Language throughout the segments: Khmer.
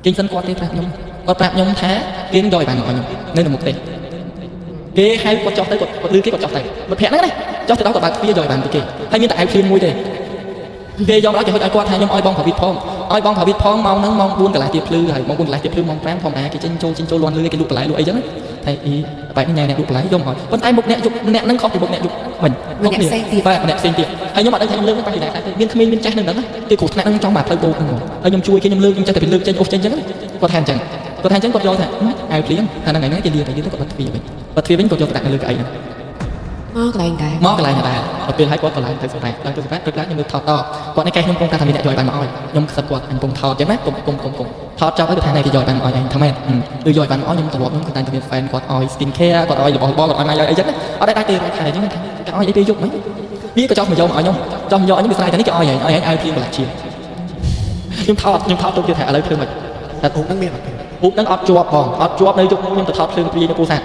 kinh sân qua tê prap nhung thá kiến rồi bàn mọi nhung nên là một tê cái hai con cho tới con lư cái con cho tay một phẹn đấy cho từ đó của bạn phía rồi bàn cái hay như tại ai phim mui tê cái do đó cho hơi qua thay nhung oi bong vào vịt phong mong buôn cả lại tiệp lư hay mong buôn lại tiệp lư mong prap phong à cái trên châu loan lư cái lục lại lụi ấy chứ thầy ý vậy nhà này lục lại dông hỏi con tay một nẹt dục nẹt nâng không thì một nẹt dục mình một nẹt sen tiệp và nẹt sen tiệp hay nhưng mà đây thầy lương phải nẹt biên khmer biên trái nâng đó cái cục nẹt nâng trong bạc tay bột hay nhung chui cái nhung lương nhung trái cái lương trên ốp trên chứ có than chẳng có do thầy ai liếng thằng này nói cái gì thầy dưới có bật phía bên có cho đặt lương cái mó cái này ta ở bên hai quạt còn lại thầy số này đang tôi phát rất lá nhưng thọt to quạt này cây nhung công ta thành bị dội bàn mỏi nhung sập quạt anh cùng thọt chứ mát cùng thọt cho cái thằng này thì dội bàn mỏi anh thằng em từ dội bàn mỏi nhung tụi nhung ta thực hiện fan quạt oi skin care quạt oi bỏ quạt oi này ấy chứ ở đây tiền thầy chứ cái oi ấy dụng mấy biết có cho mình dội mỏi nhung cho mình dội những cái sai cái oi này ai thiên là chiên nhung thọt tôi chưa thể lấy thương mình thật uống nắng ọt chuột này dụng nhung tự thọt thương vì nó cô sạc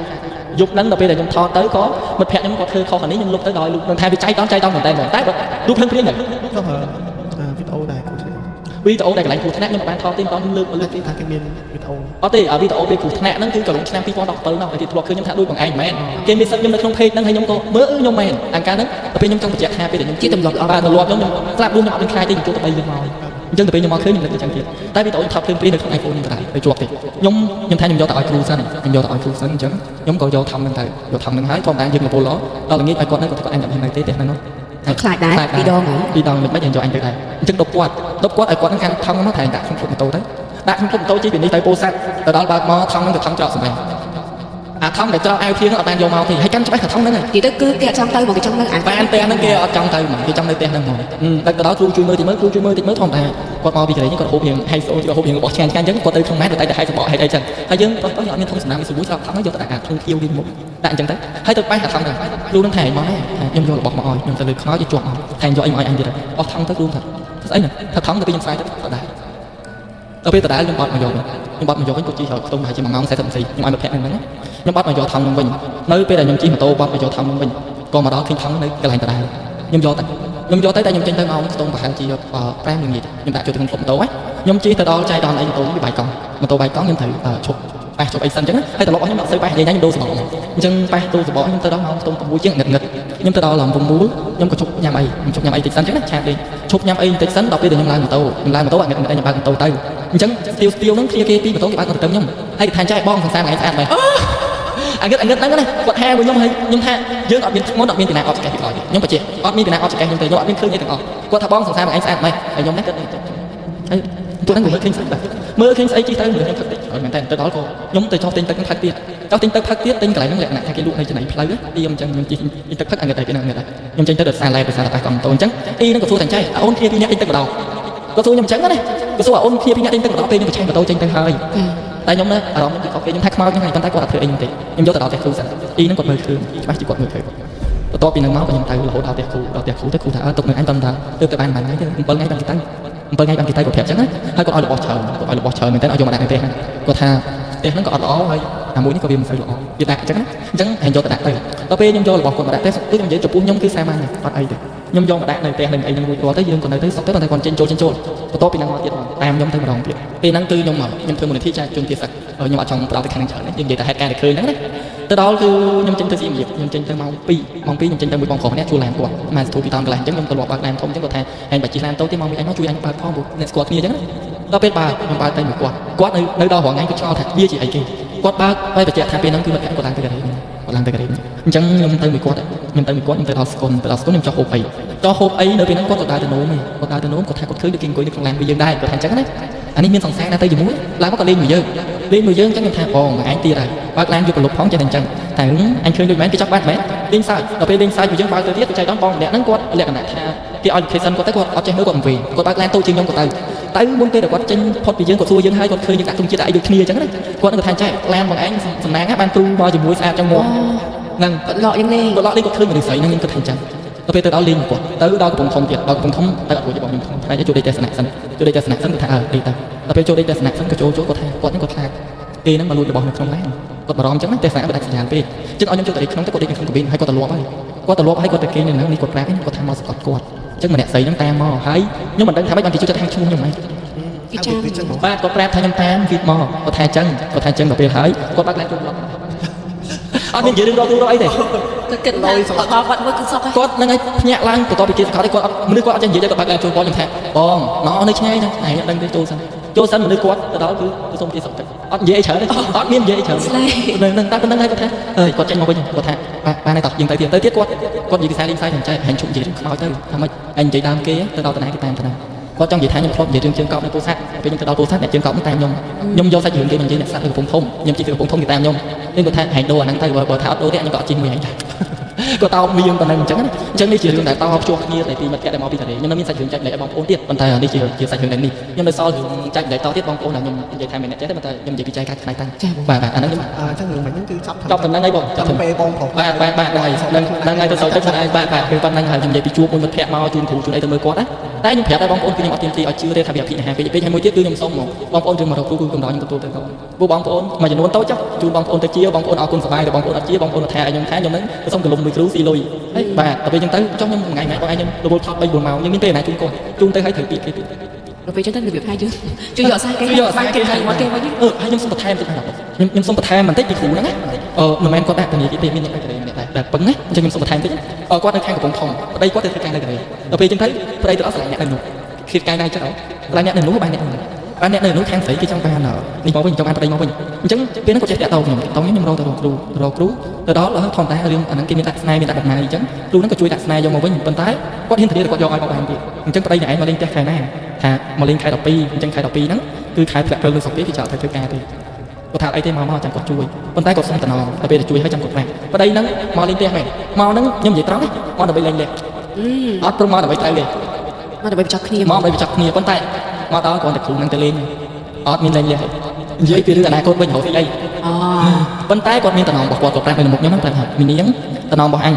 dục nắng đầu tiên là nhung thọ tới có một phẹn nhung có thơ kho còn ní nhung lúc tới đòi lúc nâng thay bị cháy đón mình tay mình tát lúc thân phía này video này cái lạnh của thằng nhưng mà bạn thọ tin đón lương thằng cái miền video ở đây ở video bên của thằng nó cứ cả lúc năm people đọc tới nào thì thuộc cứ nhung thằng đuôi bằng anh mẹ game bị sân nhung không phê nâng hay nhung có mỡ nhung mèn anh cá đó ở bên nhung trong project hai bên để nhung chỉ tầm lọt ở ba tầm lọt nhung slap luôn nhung bên khai tin chúng ta bay lên mồi chân từ bên nhung mò khơi nhung lên chẳng thiệt tại vì tụi thọ thêm bên được không iPhone như thế này phải chuột thì nhung thay nhung do tạo cruise này nhung do tạo cruise chứ nhung có do thầm lên thầy do thầm lên hái con đang dừng một bộ ló đó là nghĩ ai con đấy có anh nhận này tết này nó lại đá video mình bắt dành cho anh từ này chân độc quạt ai quạt nó thông nó thành đã không phục tôi đấy đã không phục tôi chỉ vì đi tới posa từ đó ba mò thông nó được thông cho này thông để cho ai thiên ở bàn vô màu thì hãy canh cho bác thông đấy này thì tôi cứ kẹt trong tay một cái trong nó và anten nó kia ở trong tay mà cái trong đây ten đang ngồi từ đó chui mơ thì mới thông à quạt màu vì thế những con hộp hiện hay số cho hộp hiện bỏ chèn chắn quạt tay không mát được tay để hay bỏ hay đây chân hay dương có nhỏ như thông sẵn sự búi sao thắng nó vô tất cả thông yêu đi một đạn chân đấy hay tôi bay là thông rồi luôn nó thèm món này nhung vô là bọt mỏi nhung từ lực khó cho chuột thành cho anh gì đấy bọt thông tới luôn thật ấy nè thật thông từ bên sai tới đại ở bên đại nhung bọt mà vô cái cục chi rồi tung hay chỉ mà mong sẽ thậm gì nhưng ai mà thẹn đấy nhung bọt mà vô thông mình nơi bên này nhung chi mà tô bọt mà vô thông mình còn mà đó khi thắng đấy cái lành từ đại nhung vô tới đây nhung trên tay mong tung và chi prem như gì nhung đã cho từng phụng tố ấy nhung chi từ đó trai đòn ấy tố với bài cong mà tô bài cong nhung thử chụp chụp ấy sân chứ hay từ lọ nhưng mà xây bài vậy nhá nhung đô sờ bỏ chân bay đô sờ bỏ nhưng từ đó mong tung mũi chiếc nghịch nhưng từ đó làm vùng múa nhưng có chụp nhà mày chụp nhà mày tịch sân chứ chạm đi chụp nhà mày tịch sân đọc đi từ nhung lai mà tô bạn nghịch đây nhung ba tô tay chân tiêu nó kia mà tô cái bạn còn trông nhung hay thành trai bong thằng sang này sang mày anh biết nó này quạt hai với nhung hay nhung tha dương ở bên món đặc biên từ nào ở cái rồi nhung phải chị ở bên từ nào ở cái nhung từ nhung ở bên khơi như từng quạt thằng bong thằng sang mà anh sang mày phải nhung nét cái tôi đang ngồi kinh sách mơ kinh sách chi tới người thật ở miền Tây tới đó cô nhóm từ cho tin tới phát tiết cho tin tới phát tiết tin cái lại nó lẹ này cái lụa này trên này play đi âm chân nhóm chi tin tới phát anh người này cái này người này nhóm chân tới đợt xa lại từ xa là ta còn tôi trắng y nó có số thành trai ôn kia đi nhắc tin tới đầu có số nhóm trắng đó này có số ôn kia đi nhắc tin tới đầu tên nhưng mà trai của tôi trên tới hơi tại nhóm đó ở đó nhóm có cái nhóm thắc mắc như này con tay qua thừa anh thì nhóm vô từ đó thì khu sẵn y nó còn mười thường bác chỉ còn mười thường tôi bị nâng máu của nhóm tay là hỗ đạo tiệt khu tới khu thả tục người anh tâm thả từ từ ban này bận ngay bằng cái tay của thẹp trắng á hay còn ai là bỏ chờ mình tới ai vô mà đặt tiền có tha tiền nó có đó hay mũi nó có viêm phải lọ việt đạt trắng hành vô đặt tay tao pe nhung vô là bỏ còn mà đặt test cứ nhung dễ chụp nhung cứ sai mang này còn ai được nhung vô mà đặt này tiền này ai nhung vô tới dương còn này tới sắp tới còn trên trôn tôi bị năng tiền tam nhung tới một đồng tiền pe năng tư nhung mở nhung thương một thi tra chuyên kia sạch nhưng mà trong tao thì khả năng trở đấy nhưng vậy ta hai ca để khơi nắng đấy tới đó cứ nhung trên tới gì nghiệp nhung trên tới mong pi nhung trên tới một bông khổ nét chua làm của mà thu bị tam làm chẳng nhung từ lọt bạc làm thông chẳng có tha anh bà chỉ làm tối tiếng mong anh nói chui anh bà phong một nét squat kia chẳng đó bên bà nhung bà tay một quạt nơi đó hoàng anh cứ cho thật bia chị ấy kia quạt ba bay bà chạy thang bên nó cứ bật cái của làng tới cái đấy chẳng nhung tới một quạt nhung tới đó nhung cho hộp ấy nơi bên nó quạt đá từ nôm của thang quạt khơi được kinh quỷ được làm bây giờ đây của thang trắng đấy anh ấy miên sòng sáng đã tới giờ muối làm có lên người dân chắc người ta mà anh tia này bác lan vô lục phóng cho thành chân thằng anh khơi được mấy cái chắc bát mấy lên sai ở bên sai người dân bao thời tiết chạy đón bom lẹ nắng quát lẹ cái này thì ở cái sân có tới ở trên nước còn vì có bác lan tôi chuyên trong của tay muốn kia được quát trên phật bị dân của xui dân hai con khơi những các tung chia đại được kia chẳng đấy quát người thành chạy lan bằng anh phần nắng ban tu bao giờ muối xa trong mùa ngăn lọ như này lọ đi có khơi mà được sấy nên cái thành chân ở bên tới đó lên của tới đó cũng thông tiệt đó cũng thông tới của bọn mình hay cho chủ đây sân của thà đi tới ở bên chỗ đây sân cái chỗ có thà có những có thà kia nó mà lùi được bọn mình không lái còn mà rong chẳng tệ sản ở đại sảnh pe chứ ở trong chỗ đấy không có đi không có pin hay có tờ lúa hay có tờ kia nên nó đi cột rác có tham mò sọt cột chứ mà đẹp sấy nó tam mò hay nhưng mà đang tham mấy bạn thì chưa tham chung nhưng mà គេចាំ បាទគាត់ប្រាប់ថាខ្ញុំតាមគិតមកគាត់ថាអញ្ចឹងគាត់ថាអញ្ចឹងដល់ពេលហើយគាត់បាក់ឡើងជុំឡងអត់មាននិយាយរឿងរកទូរកអីទេ គាត់គិតលយដល់បាត់មួយគឺសក់ គាត់នឹងឲ្យភ្ញាក់ឡើងបន្ទាប់ពីគេសង្កត់គាត់អត់មនុស្សគាត់អត់ចេះនិយាយគាត់បាក់ឡើងចូលគាត់ខ្ញុំថាបងណោនៅឆ្ងាយហ្នឹងឯងដឹងទេចូលសិនមនុស្សគាត់ទៅដល់គឺសុំគេសុំទឹកអត់និយាយអីច្រើនទេអត់មាននិយាយអីច្រើននឹងតែប៉ុណ្្នឹងហើយគាត់ថាគាត់ចេញមកវិញគាត់ថាបានតែតោះយើងទៅទៀតគាត់និយាយភាសាលេងផ្សាយតែចែកហែងជុំនិយាយរឿងខ្មោចទៅថាម៉េចឯងនិយាយដើមគេទៅដល់តាណាគេតាមតាណាគាត់ចង់និយាយថាខ្ញុំធ្លាប់និយាយរឿងជើងកោបនៅពោធិ៍សាត់ពេលខ្ញុំទៅដល់ពោធិ៍សាត់អ្នកជើងកោបតាមខ្ញុំយកសាច់រឿងគេមកនិយាយអ្នកសាត់នៅកំពង់ធំខ្ញុំជិះទៅកំពង់ធំគេតាមខ្ញុំគាត់ថាហែងដូរអាហ្នឹងទៅបើថាអត់ដូរទេខ្ញុំក៏អត់ជិះមួយហែងដែរគាត់តោបមានប៉ុណ្ណឹងអញ្ចឹងនេះជារឿងដែលតោបជួបគ្នាតែពីមិត្តភក្តិដែលមកពីកូរ៉េខ្ញុំនៅមានសាច់រឿងចែកលេខឲ្យបងប្អូនទៀតប៉ុន្តែនេះជាសាច់រឿងនេះខ្ញុំនៅសល់រឿងចែកលេខតទៀតបងប្អូនខ្ញុំនិយាយថាមិនអ្នកចេះទេប៉ុន្តែខ្ញុំនិយាយពីចែកកាត់ផ្នែកតាំងបាទអាហ្នឹងខ្ញុំ អញ្ចឹងរឿងមិនហ្នឹងគឺចប់ តំណែងអីបងចាប់ពេលបងប្រុសបាទហ្នឹងហើយទៅចូលទៅស្អែកបាទគឺប៉ុណ្្នឹងហើយខ្ញុំនិយាយពីជួបមួយមិត្តភក្តិមកជូនគ្រូជូនអីទៅមើលគាត់ណាតែខ្ញុំប្រាប់ដល់បងប្អូនគឺខ្ញុំអត់ទាមទារឲ្យជឿទេថាវាអភិនិហាពេកហើយមួយទៀតគឺខ្ញុំសុំមកបងប្អូនជឿមករកគ្រូគឺកំដរខ្ញុំទទួលទៅគាត់ពួកបងប្អូនមួយចំនួនតូចចុះជូនបងប្អូនទៅជាបងប្អូនអរគុណសប្បាយតែបងប្អូនអត់ជាបងប្អូនថាឲ្យខ្ញុំហ្នឹងសុំកលុំមួយគ្រូស៊ីលុយហើយបាទដល់ពេលអញ្ចឹងទៅចុះខ្ញុំថ្ងៃបងឯងខ្ញុំរវល់ថប់3 4ម៉ោងខ្ញុំមានពេលណាជូនគាត់ជូនទៅឲ្យត្រូវទៀតគេទៀត ដល់ពេលចឹងទៅរបៀបថាយើងជួយយកសារគេបានគេឲ្យមកគេវិញហើយខ្ញុំសុំបន្ថែមតិចណាខ្ញុំសុំបន្ថែមបន្តិចពីគ្រូហ្នឹងណាមិនមែនគាត់ដាក់ធានាទេមានអ្នកតែម្នាក់ដែរពឹងណាអញ្ចឹងខ្ញុំសុំបន្ថែមតិចគាត់នៅខាងកំពង់ធំប្តីគាត់ទៅធ្វើការនៅកន្លែងដល់ពេលអញ្ចឹងទៅប្តីទៅអត់ស្រឡាញ់អ្នកនៅនោះគិតកាយដែរចឹងស្រឡាញ់អ្នកនៅនោះបានអ្នកនៅនោះខាងស្រីគេចង់បាននេះមកវិញចង់បានប្តីមកវិញអញ្ចឹងពេលហ្នឹងគាត់ចេះតាក់តងខ្ញុំរកទៅរកគ្រូទៅដល់ធម្មតារឿងអាហ្នឹងគេមានដាក់ស្នេហ៍មានដាក់ដំណើរអញ្ចឹងគ្រូហ្នឹងក៏ជួយដាក់ស្នេហ៍យកមកវិញប៉ុន្តែគាត់ហ៊ានធានាតែគាត់យកឲ្យមកបានទៀតអញ្ចឹងប្តីអ្នកឯងមកលេងផ្ទះខែណាថាមកលេងខែ12អញ្ចឹងខែ12ហ្នឹងគឺខែធ្លាក់ព្រលឹងសុកគេចោលទៅធ្វើការទេគាត់ថាអីទេមកចាំគាត់ជួយប៉ុន្តែគាត់សុំតំណងដល់ពេលទៅជួយហើយចាំគាត់ប្រាប់ប្តីហ្នឹងមកលេងផ្ទះមែនមកហ្នឹងខ្ញុំនិយាយត្រង់មកដើម្បីលេងលេងអត់ព្រមមកដើម្បីត្រូវទេមកដើម្បីបញ្ចប់គ្នាមកដើម្បីបញ្ចប់គ្នាប៉ុន្តែមកដល់គ្រាន់តែគ្រូហ្នឹងទៅលេងអត់មានលេងលេងនិយាយពីរឿងអនាគតវិញរកអីប៉ុន្តែគាត់មានតំណងរបស់គាត់ប្រាប់នៅមុខខ្ញុំហ្នឹងប្រាប់ថាមីនាងតំណងរបស់អញ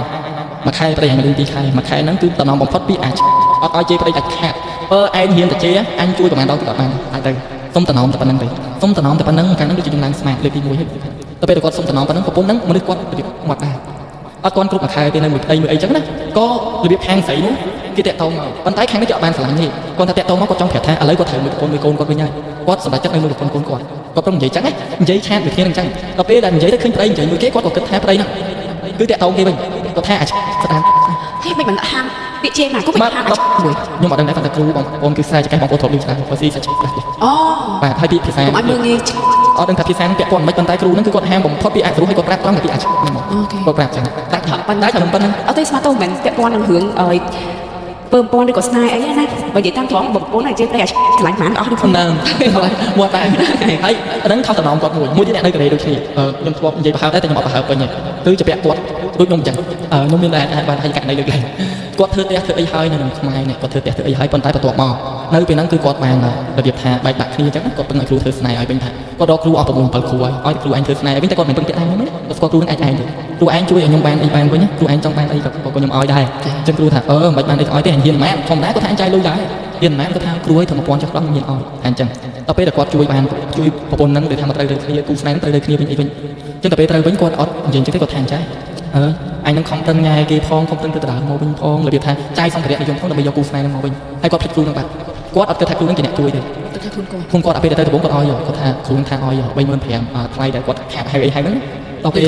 មួយខែប្តីអញលេង2ខែមួយខែហ្នឹងគឺតំណងបំផុតពីអាចអត់ឲ្យជេរប្តីដាច់ខាតឯងហ៊ានតែជេរអញជួយប្រហែលដងគឺអត់បានហើយទៅសុំតំណងតែប៉ុណ្្នឹងទេសុំតំណងតែប៉ុណ្្នឹងកាលហ្នឹងដូចជាខ្ញុំឡើងស្មាតលើកទី1ហើយទៅពេលគាត់សុំតំណងប៉ុណ្្នឹងប្រពន្ធហ្នឹងមនុស្សគាត់របៀបមកដែរអត់គាត់គ្រប់មួយខែទេនៅមួយប្តីមួយអីចឹងណាក៏របៀបខាងស្រីនោះគេតាក់តងមកប៉ុន្តែខាងនេះគេអត់បានស្រឡាញ់ទេគាត់ថាតាក់តងមកគាត់ចង់ប្រាប់ថាឥឡូវគាត់ត្រូវមួយប្រពន្ធមួយកូនគាត់វិញហើយគាត់សម្រេចចិត្តនៅមួយប្រពន្ធកូនគាត់ព្រមនិយាយចឹងណានិយាយឆាតមួយគ្នានឹងចឹងដល់ពេលដែលនិយាយទៅឃើញប្តីនិយាយមួយគេគាត់ក៏គិតថាប្តីហ្នឹងគឺតាក់តងគេវិញគាត់ថាអាចស្ដាប់ហេមិនបានហាមពាក្យជេរណាក៏មិនហាមខ្ញុំអត់ដឹងដែរតែគ្រូបងប្អូនគឺខ្សែចកេះបងប្អូនធ្លាប់ឮច្រើនបើស៊ីសាច់ខ្លះអូបាទហើយពាក្យភាសាកុំឲ្យមើលងាយអត់ដឹងថាភាសាហ្នឹងពាក់ព័ន្ធមិនប៉ុន្តែគ្រូហ្នឹងគឺគាត់ហាមបំផុតពីអាចគ្រូឲ្យគាត់ប្រាប់ត្រង់តែពីអាចហ្នឹងមកគាត់ប្រាប់ចឹងតែប៉ុន្តែខ្ញុំប៉ុណ្ណឹងអត់ទេស្មាតទៅមិនពាក់ព័ន្ធនឹងរឿងពើពន់ឬក៏ស្នេហ៍អីណាបើនិយាយតាមត្រង់បងប្អូនអាចជេរតែអាចឆ្លាញ់បានអស់នេះហ្នឹងមកតែហើយហ្នឹងខុសតំណងគាត់មួយទៀតអ្នកនៅកូរ៉េដូចគ្នាខ្ញុំធ្លាប់និយាយប្រហើបតែខ្ញុំអត់ប្រហើបពេញទេគឺជាពាក់គាត់ដូចខ្ញុំអញ្ចឹងខ្ញុំមានតែបានឲ្យកាត់នៅលើកលែងគាត់ធ្វើផ្ទះធ្វើអីហើយនៅក្នុងខ្មែរនេះគាត់ធ្វើផ្ទះធ្វើអីហើយប៉ុន្តែបន្ទាប់មកនៅពេលហ្នឹងគឺគាត់បានរបៀបថាបែកបាក់គ្នាអញ្ចឹងគាត់ពឹងឲ្យគ្រូធ្វើស្នេហ៍ឲ្យវិញថាគាត់រកគ្រូអស់6 7គ្រូហើយឲ្យគ្រូឯងធ្វើស្នេហ៍ឲ្យវិញតែគាត់មិនពឹងពាក់ឯងហ្នឹងគាត់ស្គាល់គ្រូនឹងឯងទេគ្រូឯងជួយឲ្យខ្ញុំបានអីបានវិញគ្រូឯងចង់បានអីក៏ខ្ញុំឲ្យដែរអញ្ចឹងគ្រូថាមិនបានអីឲ្យទេអញហ៊ានម៉ែធម្មតាគាត់ថាអញចាយលុយដែរហ៊ានម៉ែគាត់ថាគ្រូឲ្យធ្វើ1000ចុះដល់ខ្ញុំហ៊ានឲ្យអញ្ចឹងដល់ពេលដែលគាត់ជួយបានជួយប្រពន្ធហ្នឹងដែលថាមកត្រូវគ្នាគូស្នេហ៍ត្រូវគ្នាវិញអីវិញអញ្ចឹងដល់ពេលត្រូវវិញគាត់អត់និយាយអញ្ចឹងទេគាត់ថាអញ្ចឹងអញនឹងខំប្រឹងញ៉ែគេផងខំប្រឹងទៅដណ្ដើមមកវិញផងរបៀបថាចាយសម្ភារៈនិយមផងដើម្បីយកគូស្នេហ៍ហ្នឹងមកវិញហើយគាត់ភ្លេចគ្រូហ្នឹងបាត់គាត់អត់គិតថាគ្រូហ្នឹងជាអ្នកជួយទេគាត់ថាខ្លួនគាត់ដល់ពេលទៅដំបូងគាត់ឲ្យគាត់ថាគ្រូថាឲ្យ35000ថ្លៃដែលគាត់ខាប់ហើយអីហើយហ្នឹងដល់ពេល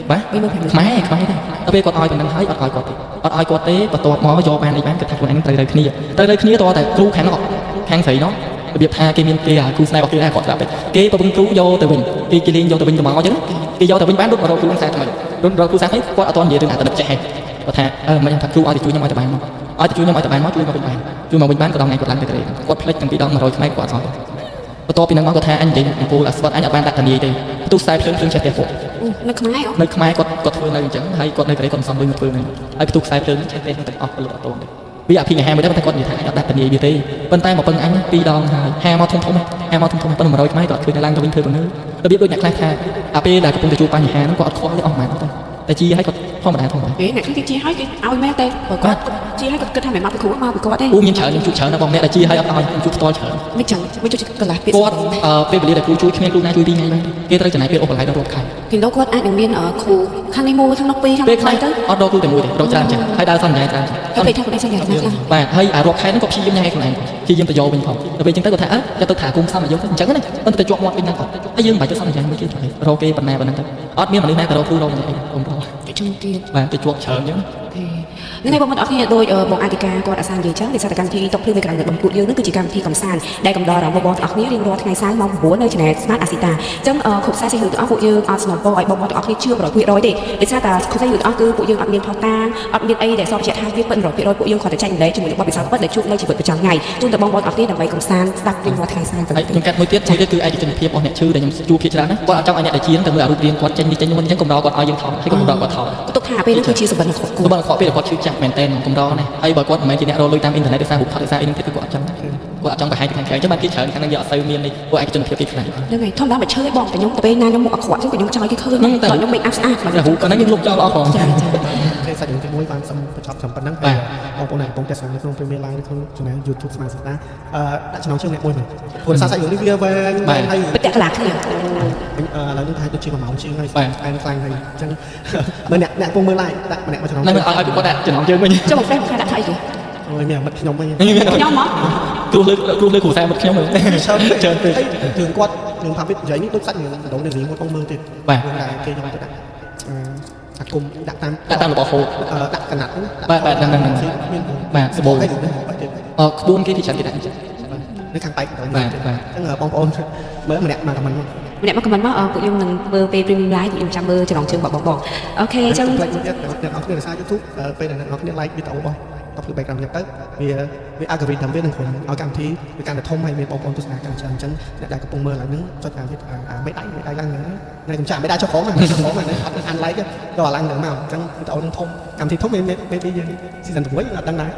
បាទខ្មែរទេដល់ពេលគាត់ឲ្យប៉ុណ្ណឹងហើយអត់ឲ្យគាត់ទេបន្ទាប់មកយកបានអីបានគាត់ថាខ្លួនឯងត្រូវគ្នាតើតែគ្រូខាងនោះខាងស្រីនោះរបៀបថាគេមានគេគ្រូស្នេហ៍របស់គេដែរគាត់ស្ដាប់ទេគេប្រពន្ធគ្រូយកទៅវិញគេលេងយកទៅវិញទៅមកអញ្ចឹងគេយកទៅវិញបានរត់មករកគ្រូនឹងសាថ្មីរត់រកគ្រូសាថ្មីគាត់អត់ទាន់និយាយរឿងអាតនិកចេះគាត់ថាមិនថាគ្រូឲ្យទៅជួយខ្ញុំឲ្យទៅបានមកឲ្យទៅជួយខ្ញុំឲ្យទៅបានមកជួយមកវិញបានក៏ដល់ថ្ងៃគាត់ឡើងទៅក្រេគាត់ផ្លេចទាំងពីដង100ខ្មែរគាត់អត់បន្ទាប់ពីហ្នឹងមកគាត់ថាអញនិយាយអំពូលអាស្វិតអញអត់បានដាក់ធានាទេទូខ្សែភ្លើងចេះផ្ទះពួកនៅខ្មែរគាត់ធ្វើនៅអញ្ចឹងហើយគាត់នៅក្រេគាត់សំលុយមកធ្វើហ្នឹងហើយផ្ទុះខ្សែភ្លើងចេះផ្ទះទាំងអស់ពលអត់តូនទេវាអភិញ្ញាមួយដែរតែគាត់និយាយថាអត់ដាក់ធានាវាទេប៉ុន្តែមកពឹងអញ2ដងហើយហាមកធំប៉ុន្តែ100ខ្មែរគាត់ឃើញឡើងទៅវិញធ្វើប៉ុណ្ណឹងរបៀបដូចអ្នកខ្លះថាអាពេលដែលកំពុងតែជួបបញ្ហាហ្នឹងគាត់អត់ខ្វល់ទេអស់ហ្មងទៅ តែជាឲ្យគាត់ធម្មតាធម្មតា Ê, này cái chia hết cái ao mẹ tê rồi có chia hết cái thằng mẹ mặc cái khủ mau bị có đấy ពូមានច្រើនខ្ញុំជួបច្រើនណាស់បងអ្នកដែលជាឲ្យអត់ឲ្យខ្ញុំជួបផ្ទាល់ច្រើន mấy chồng mấy chú cần là biết គាត់ពេលវេលាដែលគ្រូជួយគ្មានគ្រូណាជួយ2ថ្ងៃបានគេត្រូវចំណាយពេលអូបន្លាយដល់រាប់ខែ thì đâu có ai được miên ở khu khăn đi mua thằng nóc pi thằng ពេលខ្លះ tới អត់ដល់គ្រូតែមួយទេរកច្រើនចឹងហើយដើរសន្យាច្រើនចឹង cái này thằng này sao nhảy ra បាទហើយអារាប់ខែហ្នឹងក៏ព្យាយាមញ៉ាំខ្លួនឯងព្យាយាមទៅយកវិញផងដល់ពេលចឹងទៅគាត់ថាចាំទៅថាគុំសំអាយុទៅអញ្ចឹងណាប៉ុន្តែជាប់មាត់វិញហ្នឹងគាត់ហើយយើងមិនបាច់ទៅសន្យាមួយគេរកគេប៉ុណ្ណាប៉ុណ្ណឹងទៅអត់មានមនុស្សណាក៏រកគ្រូរកមនុស្សអីអ៊ំរក cái trung tiền បាទទៅជាប់ច្រើនចឹង thì nên bọn mình đôi bọn Atika còn ở sang gì chắc để sao tại thi tập luyện về cả người bấm cụt yêu nước cứ chỉ cầm thi cầm sàn đây cầm đo là bọn ở phía riêng rồi ngày sáng mong muốn nơi này smart asita chẳng khúc xa sẽ hưởng tụi phụ dương Arsenal boy bọn tụi khi chưa rồi quỵ rồi để sao ta khúc xa hưởng tụi phụ dương ở miền thọ ta ở miền A để so với hai viết bận rồi quỵ rồi phụ dương khỏi tranh đấy chúng mình bọn bị sao bất để chung nơi chỉ bận trong ngày chúng ta bọn ở phía làm vậy cầm sàn đặt riêng rồi ngày sáng ហើយខ្ញុំកាត់មួយទៀតគឺឯកជនភាពរបស់អ្នកឈឺដែលខ្ញុំជួបភាគច្រើនណាគាត់អត់ចង់ឲ្យអ្នកដែលជាទៅមើលអារូបរាងគាត់ចេញនេះចេញនោះអញ្ចឹងកុំរកគាត់ឲ្យយើងថតហើយកុំរកគាត់ថត tục thả bên nó cứ chia sẻ bận khổ គឺបើគាត់ពេលគាត់ឈឺចាស់មែនតើកុំរកណាហើយបើគាត់មិនមែនជាអ្នករកលុយតាមអ៊ីនធឺណិតដោយសាររូបថតដោយសារអីហ្នឹងទេគឺគាត់អត់ចង់គាត់អត់ចង់បង្ហាញពីខាងក្រៅអញ្ចឹងបានគេច្រើនខាងហ្នឹងយកអត់សូវមាននេះពួកឯកជនភាពគេខ្លាំង nhưng ngày thông đó mà chơi bọn tại nhóm tập bên na nhóm một khỏe chứ của nhóm chơi cái khơi bọn nhóm mình áp sát mà តែរូបគាត់ហ្នឹងយើងលុបចោលអស់ផង គេសាច់រឿងទី1បានសុំបញ្ចប់ត្រឹមប៉ុណ្ណឹងហើយបងប្អូនដែលកំពុងតែស្ដាប់នៅក្នុង Premier Live នៅក្នុង Channel YouTube ស្មារតីដាក់ចំណងជើងអ្នកមួយមែនព្រោះសាច់រឿងនេះវាវែងហើយ bất đẹp là cái ឥឡូវនេះថាដូចជា1ម៉ោងជាងហើយអែនខ្លាំងហើយអញ្ចឹងមើលអ្នកកំពុងមើល live ដាក់ម្នាក់មកចំណង ហ្នឹងឲ្យគាត់ដាក់ចំណងជើងវិញ cho một phen khai đã thấy gì អូយមានមិត្តខ្ញុំវិញ nhóm á គ្រូលើគ្រូសាមិត្តខ្ញុំច្រើនពេក រឿងគាត់រឿងថាវិទ្យានេះដូចសាច់រឿងដងនារីមកបងមើលទៀតរឿងដែលគេយកទៅដាក់អាគុំដាក់តាម របស់ហូត ដាក់កណាត់ បាទហ្នឹង មាន បាទសបូ ហើយ ក្បួនគេពីច្រើនគេដាក់អញ្ចឹង នៅខាងបែកដល់ហ្នឹងអញ្ចឹងបងប្អូនមើលម្នាក់មកខមមិន nè mà comment mà của em mình bơ pe premium live thì em chăm bơ cho lòng chương bọc ok ចឹង chăm ផ្លេចមួយទៀតអ្នកនរគ្នារសារ YouTube ពេលដែលអ្នកនរគ្នា like វីដេអូរបស់តបគឺ background យ៉ាងទៅវា algorithm វានឹងឲ្យកម្មវិធីវាកាន់តែធំហើយមានបងប្អូនទស្សនាកាន់ច្រើនអញ្ចឹងអ្នកដែលកំពុងមើលឡើងហ្នឹងចុចអាមេដៃឡើងហ្នឹងតែខ្ញុំចាក់មេដៃចុះផងហ្នឹងអត់អាន like ដល់ឡើងហ្នឹងមកអញ្ចឹងវីដេអូហ្នឹងធំកម្មវិធីធំមានយើង season 6អត់ដឹងដែ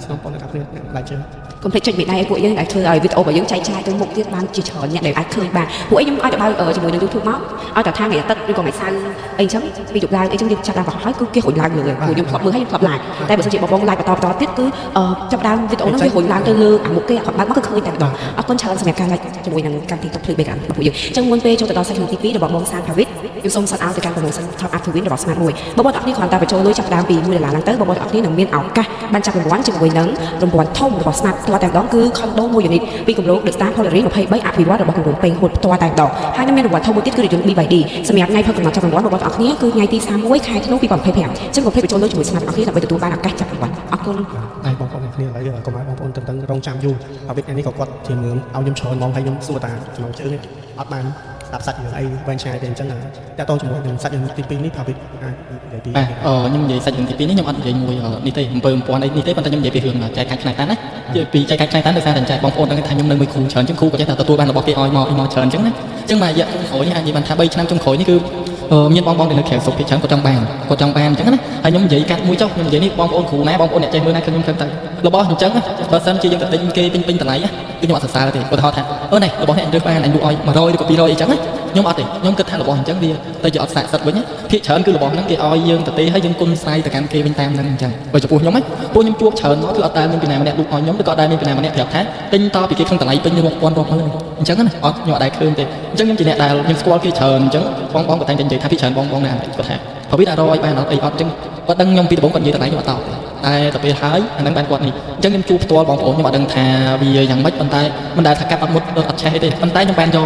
រស្នំបងអ្នកគ្នា like ជើង cũng phải chuẩn bị này của em đã chơi rồi video của em chạy trai tới mục tiêu ban chỉ chờ nhận để ai khơi bà của em ai được bao ở trong buổi YouTube máu ai cả thang này tận đi còn mày sang anh chấm ví dụ ra anh chấm chặt ra vào hỏi cứ kia hồi lại người của em gặp mới hay gặp lại tại bữa sau chị bong lại và to tiếp cứ chặt ra video nó cái hồi lại từ lư một cái họ bán mắc khơi tại đó con chờ xem càng lại trong buổi này càng thì tập luyện về cả của em trong quân về cho tao sang TV để bong sang Paris em xong sát áo từ càng bong sang top up Paris để bong smart mùi bong tập đi còn ta phải cho lối chặt ra vì mùi là lắng tới bong tập đi nằm miên ảo ca ban chặt quán trong buổi nắng đồng quán thông để bong smart toa tại đó cứ không đâu mua gì vì cùng lúc được start hoặc là riêng một hay bấy áp vì quá rồi bằng cùng bên hột toa tại đó hai năm nay đồng quán thông một tiết cứ để chuẩn bị bài đi xem nhạc ngay thôi cùng làm trong đồng quán đồng quán cứ ngày tí sáng mỗi khai nó vì còn phải phèm chứ còn phải cho lối chuẩn bị smart ở phía là bây giờ tôi ban làm cách chặt đồng quán ở con ហើយបងប្អូនអ្នកគ្នាឥឡូវកុំឲ្យបងប្អូនតឹងរងចាំយូរហើយវិទ្យានេះក៏គាត់ជាមឿនឲ្យខ្ញុំច្រើនមកហើយខ្ញុំសួរតាចំណងជើងនេះអត់បានស្ដាប់សាច់រឿងអីវែងឆ្ងាយទេអញ្ចឹងតាក់ទងជាមួយនឹងសាច់រឿងទី2នេះថាវិទ្យានិយាយពី ខ្ញុំនិយាយសាច់រឿងទី2នេះខ្ញុំអត់និយាយមួយនេះទេ7000អីនេះទេប៉ុន្តែខ្ញុំនិយាយពីរឿងចែកខាច់ខ្នែកតាណាពីចែកខាច់ខ្នែកតាដោយសារតែចែកបងប្អូនដឹងថាខ្ញុំនៅមួយគ្រូច្រើនជាងគ្រូក៏ចេះតែទទួលបានរបស់គេឲ្យមកច្រើនអញ្ចឹងណាអញ្ចឹងមករយៈក្រោយនេះអាចនិយាយបានថា3ឆ្នាំចុងក្រោយនេះគឺមានបងដែលនៅក្រៅស្រុកភាគច្រើនគាត់ចង់បានអញ្ចឹងណាហើយខ្ញុំនិយាយកាត់មួយចុះខ្ញុំនិយាយនេះបងប្អូនគ្រូណាបងប្អូនអ្នកចេះមើលណាខ្ញុំឃើញទៅរបស់អញ្ចឹងបើសិនជាយើងទៅទិញគេពេញតម្លៃគឺខ្ញុំអត់សរសើរទេគាត់ថានេះរបស់នេះអញរើសបានអញលក់ឲ្យ100ឬក៏200អីចឹងណាខ្ញុំអត់ទេខ្ញុំគិតថារបស់អញ្ចឹងវាទៅជាអត់ស័ក្តិសិទ្ធិវិញភាគច្រើនគឺរបស់ហ្នឹងគេឲ្យយើងទៅទេហើយយើងគុណស្រ័យទៅកាន់គេវិញតាមហ្នឹងអញ្ចឹងបើចំពោះខ្ញុំពួកខ្ញុំជួបច្រើនមកគឺអត់ដែលមានពីណាម្នាក់លក់ឲ្យខ្ញុំឬក៏អត់ដែលមានពីណាម្នាក់ប្រាប់ថាទិញតពីគេក្នុងតម្លៃពេញរាប់ពាន់រាប់ម៉ឺនអញ្ចឹងណាអត់ខ្ញុំអត់ដែលឃើញទេអញ្ចឹងខ្ញុំជាអ្នកដែលខ្ញុំស្គាល់គេច្រើនអញ្ចឹងបងក៏តែងតែនិយាយថាភាគច្រើនបងណាគាត់ថាព្រោះវាដល់100បានអត់អីអត់អញ្ចឹងគាត់ដឹងខ្ញុំពីដំបូងគាត់និយាយតម្លៃខ្ញុំអត់តបតែទៅពេលហើយអាហ្នឹងបានគាត់នេះអញ្ចឹងខ្ញុំជួបផ្ទាល់បងប្អូនខ្ញុំអត់ដឹងថាវាយ៉ាងម៉េចប៉ុន្តែមិនដែលថាកាត់អត់មុតអត់ឆេះទេប៉ុន្តែខ្ញុំបានយ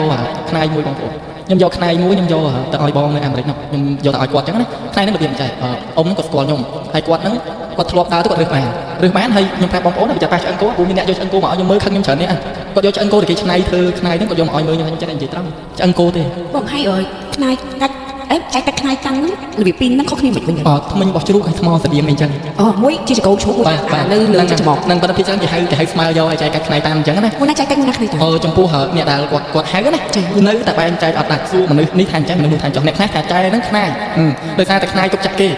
កខ្នែងមួយបងប្អូនខ្ញុំយកខ្នែងមួយខ្ញុំយកទៅឲ្យបងនៅអាមេរិកខ្ញុំយកទៅឲ្យគាត់អញ្ចឹងណាខ្នែងហ្នឹងរបៀបចែកអ៊ំហ្នឹងគាត់ស្គាល់ខ្ញុំហើយគាត់ហ្នឹងគាត់ធ្លាប់ដើរទៅគាត់រើសបានហើយខ្ញុំប្រាប់បងប្អូនថាចាប៉ះឆ្អឹងគោព្រោះមានអ្នកយកឆ្អឹងគោមកឲ្យខ្ញុំមើលខឹងខ្ញុំច្រើននេះគាត់យកឆ្អឹងគោទៅគេឆ្នៃធ្វើខ្នែងហ្នឹងគាត់យកមកឲ្យមើលខ្ញុំចេះតែនិយាយត្រង់ឆ្អឹងគោទេ បងhay rồi khai cách em chạy cách khai tăng là vì pin nó khó khi mình mình ថ្មិញរបស់ជ្រូកហើយថ្មស្តៀងអីចឹង muối chỉ cầu chú một nơi lươn cho một នឹងបន្តពីចឹងគេហៅស្មៅយកឲ្យចែកកាត់ខ្នែងតាមអញ្ចឹងណា muối nó chạy cách nó khai tăng ចំពោះអ្នកដែលគាត់ហៅណានៅតែបែងចែកអត់ដាក់សួរមនុស្សនេះថាអញ្ចឹងមនុស្សថាអញ្ចឹងអ្នកខ្លះថាចែកហ្នឹងខ្នែងដោយសារតែខ្នែងទុកចាក់គេ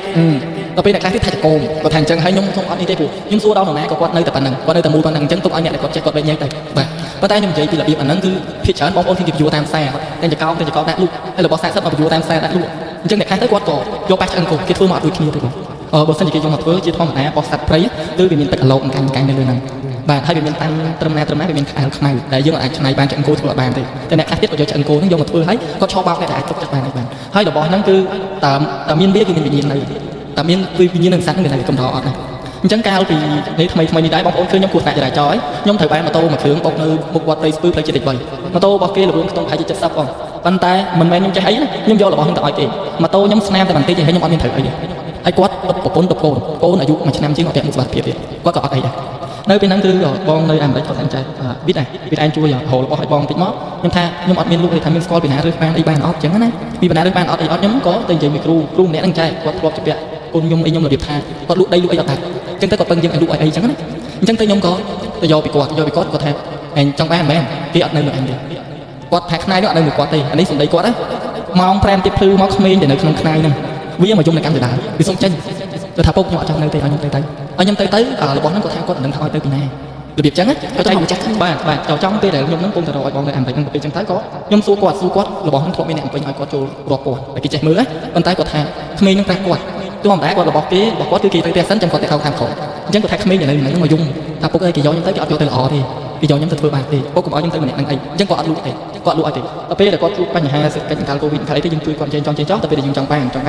ដល់ពេលអ្នកខ្លះទៀតថាចកោមគាត់ថាអញ្ចឹងហើយខ្ញុំអត់នេះទេព្រោះខ្ញុំសួរដល់នរណាក៏គាត់នៅតែប៉ុណ្្នឹងគាត់នៅតែមួយប៉ុណ្្នឹងអញ្ចឹងទុកឲ្យអ្នកដែលគាត់ចេះគាត់បែកញែកទៅបាទប៉ុន្តែខ្ញុំនិយាយពីរបៀបអាហ្នឹងគឺភាគច្រើនបងប្អូនគេយួរតាមផ្សារតែចកោមដាក់លក់ហើយរបស់សាកសិទ្ធមកយួរតាមផ្សារដាក់លក់ អញ្ចឹងអ្នកខ្លះទៅគាត់ក៏យកបាសឆ្អឹងគោគេធ្វើមកអត់ដូចគ្នាទេបងបើសិនជាគេយកមកធ្វើជាធម្មតាបោះសត្វព្រៃគឺវាមានទឹកអាឡូកកាញ់នៅលើហ្នឹងបាទហើយវាមានតាំងត្រឹមណាវាមានខ្មៅដែលយើងអាចច្នៃបានឆ្អឹងគោធ្វើបានទេតែអ្នកខ្លះទៀតក៏យកឆ្អឹងគោហ្នឹងយកមកធ្វើហើយគាត់ឆោបបោកតែអាចទុកចិត្តបានហើយរបស់ហ្នឹងគឺតើមានវាគឺមានវិញ្ញាណនៅតើមានវិញ្ញាណនឹងសត្វហ្នឹងមានតែកំដរអត់ណាអញ្ចឹងកាលពីនេះថ្មីនេះដែរបងប្អូនឃើញខ្ញុំគួរតែចរាចរណ៍ខ្ញុំត្រូវបានម៉ូតូមួយគ្រឿងបុកនៅមុខវត្តព្រៃស្ពឺផ្លូវជាតិ3ម៉ូតូរបស់គេល្បឿនខ្ទង់ប្រហែលជា70បងប៉ុន្តែមិនមែនខ្ញុំចេះអីខ្ញុំយករបស់ខ្ញុំទៅឲ្យគេម៉ូតូខ្ញុំស្នាមតែបន្តិចទេហើយខ្ញុំអត់មានត្រូវអីហើយគាត់ប្រពន្ធទៅកូនអាយុ1ឆ្នាំជាងអត់ពាក់មុខសុវត្ថិភាពទេគាត់ក៏អត់អីដែរនៅពេលហ្នឹងគឺបងនៅអាមេរិកគាត់តែចែកប៊ីតឯងជួយហៅរបស់ឲ្យបងតិចមកខ្ញុំថាខ្ញុំអត់មានលុយទេថាមានស្គាល់ពីណារើសបានអីបានអត់អញ្ចឹងណាពីបណ្ណារើសបានអត់អីអត់ខ្ញុំក៏ទៅនិយាយមួយគ្រូម្នាក់ហ្នឹងចែកគាត់ធ្លាប់ជាពាក់កូនខ្ញុំអីខ្ញុំរបៀបថាគាត់លក់ដីលក់អីអត់ដែរអញ្ចឹងទៅគាត់ពឹងយើងឲ្យលក់ឲ្យអីអញ្ចឹងណាអញ្ចឹងទៅខ្ញុំក៏ទៅយកពីគាត់គាត់ថាអញចង់បានមែនគេអត់នៅមួយអញទេគាត់ថាខ្នាយនោះអត់នៅមួយគាត់ទេអានេះសំដីគាត់ណាម៉ោង5ទៀតភ្លឺមកក្មេងតែនៅក្នុងខ្នាយហ្នឹងវាមកយំនៅកម្មដដែលវាសុំចេញទៅថាពុកខ្ញុំអត់ចង់នៅទេឲ្យខ្ញុំទៅរបស់ហ្នឹងគាត់ថាគាត់មិនដឹងថាឲ្យទៅពីណារបៀបចឹងណាគាត់តែចាស់បាទចង់ពេលដែលខ្ញុំហ្នឹងពុំទៅរកឲ្យបងនៅអាមេរិកហ្នឹងពេលចឹងទៅក៏ខ្ញុំសួរគាត់របស់ហ្នឹងធ្លាប់មានអ្នកអំពេញឲ្យគាត់ចូលរាប់ពាន់តែគេចេះមើលណាប៉ុន្តែគាត់ថាក្មេងហ្នឹងប្រាប់គាត់ទោះមិនដែរគាត់របស់គាត់គឺគេទៅផ្ទះសិនចាំគាត់ទៅខាងក្រោយអញ្ចឹងគាត់ថាក្មេងនៅហ្នឹងមកយំថាពុកអើយគេយកខ្ញុំទៅគេអត់យកទៅល្អទេគេយកខ្ញុំទៅធ្វើបានទេពុកកុំឲ្យខ្ញុំទៅម្នាក់ហ្នឹងអីអញ្ចឹងគាត់អត់លក់ទេគាត់លក់ឲ្យទេដល់ពេលដែលគាត់ជួបបញ្ហាសេដ្ឋកិច្ចកាលកូវីដខែទៅយើងជួយគាត់ចេញចង់ដល់ពេលដែលយើងចង់បានអញ្ចឹង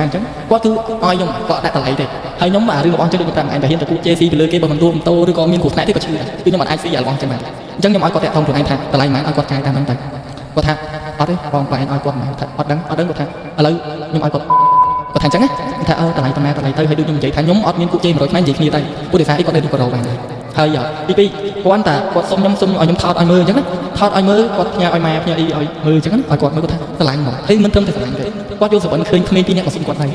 គាត់គឺឲ្យខ្ញុំគាត់ដាក់តម្លៃទេហើយខ្ញុំរឿងរបស់ខ្ញុំដូចតាមឯងតែហ៊ានទៅគូជេស៊ីពីលើគេបើមិនទូម៉ូតូឬក៏មានគ្រោះថ្នាក់ទេក៏ឈឺដែរគឺខ្ញុំអត់អាចស៊ីរបស់ចឹងបានអញ្ចឹងខ្ញុំឲ្យគាត់តាក់ទងខ្លួនឯងថាតម្លៃប៉ុន្មានឲ្យគាត់ចាយតាមហ្នឹងទៅគាត់ថាអត់ទេបងប្អូនឲ្យគាត់មិនថាអត់ដឹងគាត់ថាឥឡូវខ្ញុំឲ្យគាត់ថាអញ្ចឹងណាថាតម្លៃប៉ុន្មានតម្លៃទៅហើយដូចខ្ញុំនិយាយថាខ្ញុំអត់មានគូជេ100ខ្មែរនិយាយគ្នាទៅពុទ្ធិសាអីគាត់នៅក្នុងក្រោបានហើយទី2គាត់តែគាត់សុំខ្ញុំឲ្យខ្ញុំថតឲ្យមើលអញ្ចឹងណាថតឲ្យមើលគាត់ផ្ញើឲ្យម៉ែផ្ញើអីឲ្យមើលអញ្ចឹងណាឲ្យគាត់មើលគាត់ថាស្រឡាញ់ហ្មងហើយមិនត្រឹមតែស្រឡាញ់ទេគាត់យកសបិនឃើញក្មេងពីរនាក់មកសុំគាត់ហើយ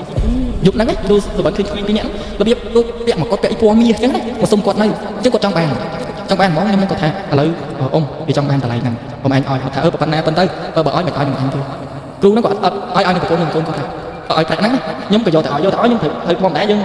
យប់ហ្នឹងណាយកសបិនឃើញក្មេងពីរនាក់របៀបដូចពាក់មកគាត់ពាក់អីពណ៌មាសអញ្ចឹងណាមកសុំគាត់នៅអញ្ចឹងគាត់ចង់បានហ្មងខ្ញុំគាត់ថាឥឡូវអ៊ំគេចង់បានតម្លៃហ្នឹងបងឯងឲ្យគាត់ថាប៉ុណ្ណាប៉ុន្តែបើឲ្យមិនឲ្យនឹងអញទេគ្រូហ្នឹងគាត់អត់ឲ្យនឹងប្រពន្ធនឹងកូនគាត់ថាឲ្យប្រាក់ហ្នឹងខ្ញុំក៏យកតែឲ្យខ្ញុំត្រូវធម្មតាយើង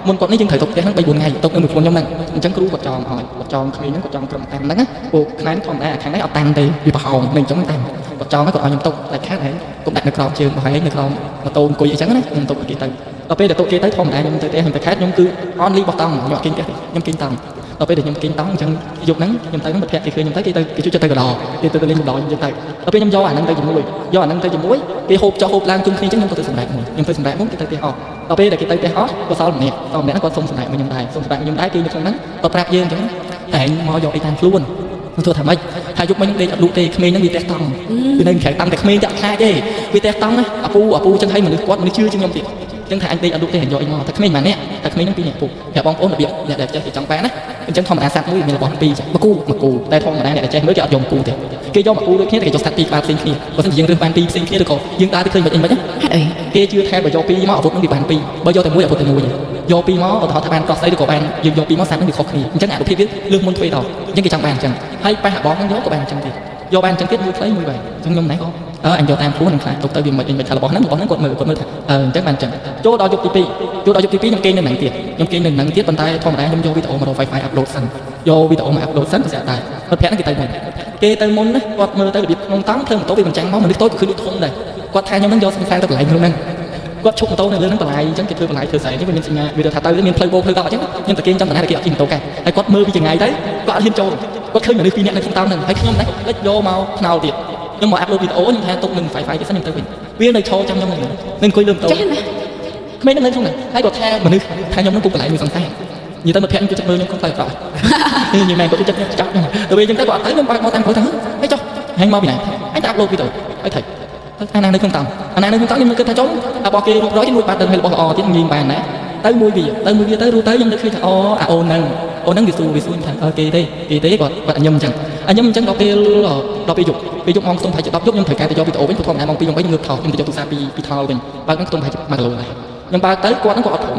មុនគាត់នេះយើងត្រូវទុកផ្ទះហ្នឹង3 4ថ្ងៃទុកនៅមួយខ្លួនខ្ញុំហ្នឹងអញ្ចឹងគ្រូគាត់ចង់ឲ្យគាត់ចង់ក្មេងហ្នឹងគាត់ចង់ក្រុមតាមហ្នឹងណាពួកខ្លាំងធម្មតាខាងនេះអត់តាមទេវាប្រហោងមិនអញ្ចឹងតាមគាត់ចង់គាត់ឲ្យខ្ញុំទុកតែខាងហ្នឹងកុំដាក់នៅក្រោមជើងរបស់ឯងនៅក្រោមម៉ូតូអង្គុយអញ្ចឹងណាខ្ញុំទុកគេទៅដល់ពេលដែលទុកគេទៅធម្មតាខ្ញុំទៅផ្ទះខ្ញុំទៅខេត្តខ្ញុំគឺអនលីបោះតង់ខ្ញុំអត់គេងផ្ទះទេខ្ញុំគេងតង់ដល់ពេលដែលខ្ញុំគេងតង់អញ្ចឹងយប់ហ្នឹងខ្ញុំទៅមិត្តភក្តិគេឃើញខ្ញុំទៅគេជួយចិត្តទៅកដោគេទៅលេងកដោខ្ញុំទៅដល់ពេលខ្ញុំយកអាហ្នឹងទៅជាមួយគេហូបចុះហូបឡើងជុំគ្នាអញ្ចឹងខ្ញុំក៏ទៅសម្រាប់មួយខ្ញុំទៅសម្រាប់មួយគេទៅផ្ទះអស់ដល់ពេលដែលគេទៅផ្ទះអស់ក៏សល់ម្នាក់ហ្នឹងគាត់សុំសម្រាប់មួយខ្ញុំដែរសុំសម្រាប់ខ្ញុំដែរគេនៅក្នុងហ្នឹងគាត់ប្រាប់យើងអញ្ចឹងតែឯងមកយកអីតាមខ្លួនធ្វើថាម៉េចថាយប់មិញដេកអត់លក់ទេក្មេងហ្នឹងវាផ្ទះតង់គឺនៅខែតាំងតែក្មេងតែខ្លាចទេវាផ្ទះតង់ណាអាពូអញ្ចឹងឲ្យមនុស្សគាត់មនុស្សជឿជាងខ្ញុំទៀតអញ្ចឹងថាអញដេកអត់លក់ទេយកអីមកតែក្មេងម៉ាក់នេះតែក្មេងហ្នឹងពីរនាក់ពុកប្រាប់បងប្អូនរបៀបអ្នកដែលចេះគេចង់បានណាអញ្ចឹងធម្មតាសត្វមួយមានរបស់ពីរចឹងមកគូតែធម្មតាអ្នកដែលចេះមើលគេអត់យកគូទេគេយកមកគូដូចគ្នាតែគេយកសត្វពីរក្បាលផ្សេងគ្នាបើមិនយើងរើសបានពីរផ្សេងគ្នាឬក៏យើងដើរទៅឃើញមិនអីមិនហេតុអីគេជឿថាបើយកពីរមកអាវុធហ្នឹងវាបានពីរបើយកតែមួយអាវុធតែមួយយកពីរមកបើថាបានកោះស្អីឬក៏បានយើងយកពីរមកសត្វហ្នឹងវាខុសគ្នាអញ្ចឹងអានុភាពវាលើសមុនទ្វេដងអញ្ចឹងគេចង់បានអញ្ចឹងហើយប៉ះអាបងហ្នឹងយកក៏បានអញ្ចឹងទៀតយកបានអញ្ចឹងទៀតមួយខ្លីមួយវែងអញ្ចឹងខ្ញុំណែក៏អញយកតាមខ្លួននឹងខ្លាចទុកទៅវាមិនថារបស់ហ្នឹងគាត់មើលថាអញ្ចឹងបានអញ្ចឹងចូលដល់យប់ទី2ខ្ញុំគេងនៅហ្នឹងទៀតប៉ុន្តែធម្មតាខ្ញុំយកវីដេអូមករក Wi-Fi upload សិនយកវីដេអូមក upload សិនក៏ស្អាតដែរគាត់ប្រាប់ហ្នឹងគេទៅមុនណាគាត់មើលទៅរបៀបក្នុងតង់ធ្វើម៉ូតូវាមិនចាំងមកមនុស្សតូចក៏ឃើញធំដែរគាត់ថាខ្ញុំហ្នឹងយកសង្សារទៅបន្លែក្នុងហ្នឹងគាត់ឈប់ម៉ូតូនៅលើហ្នឹងបន្លែអញ្ចឹងគេធ្វើបន្លែធ្វើស្អីអញ្ចឹងវាមានសញ្ញាវាថាទៅមានផ្លូវបោផ្លូវកោអញ្ចឹងខ្ញុំតែគេចាំតែគេអត់ជិះម៉ូតូកែហើយគាត់មើលពីចង្ងាយទៅគាត់អត់ហ៊ានចូលគាត់ឃើញមនុស្សពីរនាក់នៅក្នុងតង់ហ្នឹងហើយខ្ញុំណាលេចយកមកថ្នោតទៀតខ្ញុំមក upload វីដេអូខ្ញុំថាទុកនឹង Wi-Fi ទៀតសិនខ្ញុំទៅវិញវានៅឈរចាំខ្ញុំហ្នឹងអង្គុយលើម៉ូតូក្មេងនៅក្នុងហ្នឹងហើយគាត់ថាមនុស្សថាខ្ញុំហ្នឹងពុកបន្លែមួយសង្សារនិយាយទៅមិត្តភក្តិខ្ញុំជួយមើលខ្ញុំខ្ញុំទៅក្រោយនិយាយមែនគាត់ជួយចាប់ចាប់ខ្ញុំទៅវិញអញ្ចឹងទៅគាត់ទៅខ្ញុំបើកមកតាមក្រោយទៅហេចុះហែងមកពីណាអញទៅ upload វីដេអូហើយថៃអាណានៅក្នុងតង់ខ្ញុំគិតថាចុះរបស់គេរាប់រយគេលួចបាត់ទៅរបស់ល្អទៀតញីបានណាទៅមួយវាទៅរួចទៅខ្ញុំនឹកឃើញថាអូនហ្នឹងវាស៊ូខ្ញុំថាគេទេគាត់ខ្ញុំអញ្ចឹងដល់ពេលយប់ម៉ោងខ្ទង់ប្រហែលជា10យប់ខ្ញុំត្រូវការទៅយកវីដេអូវិញព្រោះធម្មតាម៉ោង2ម៉ោង3ខ្ញុំងើបថតខ្ញុំទៅយកទូរស័ព្ទពីថលវិញបើហ្នឹងខ្ទង់ប្រហែលជា1គីឡូដែរខ្ញុំបើទៅគាត់ហ្នឹងគាត់អត់ព្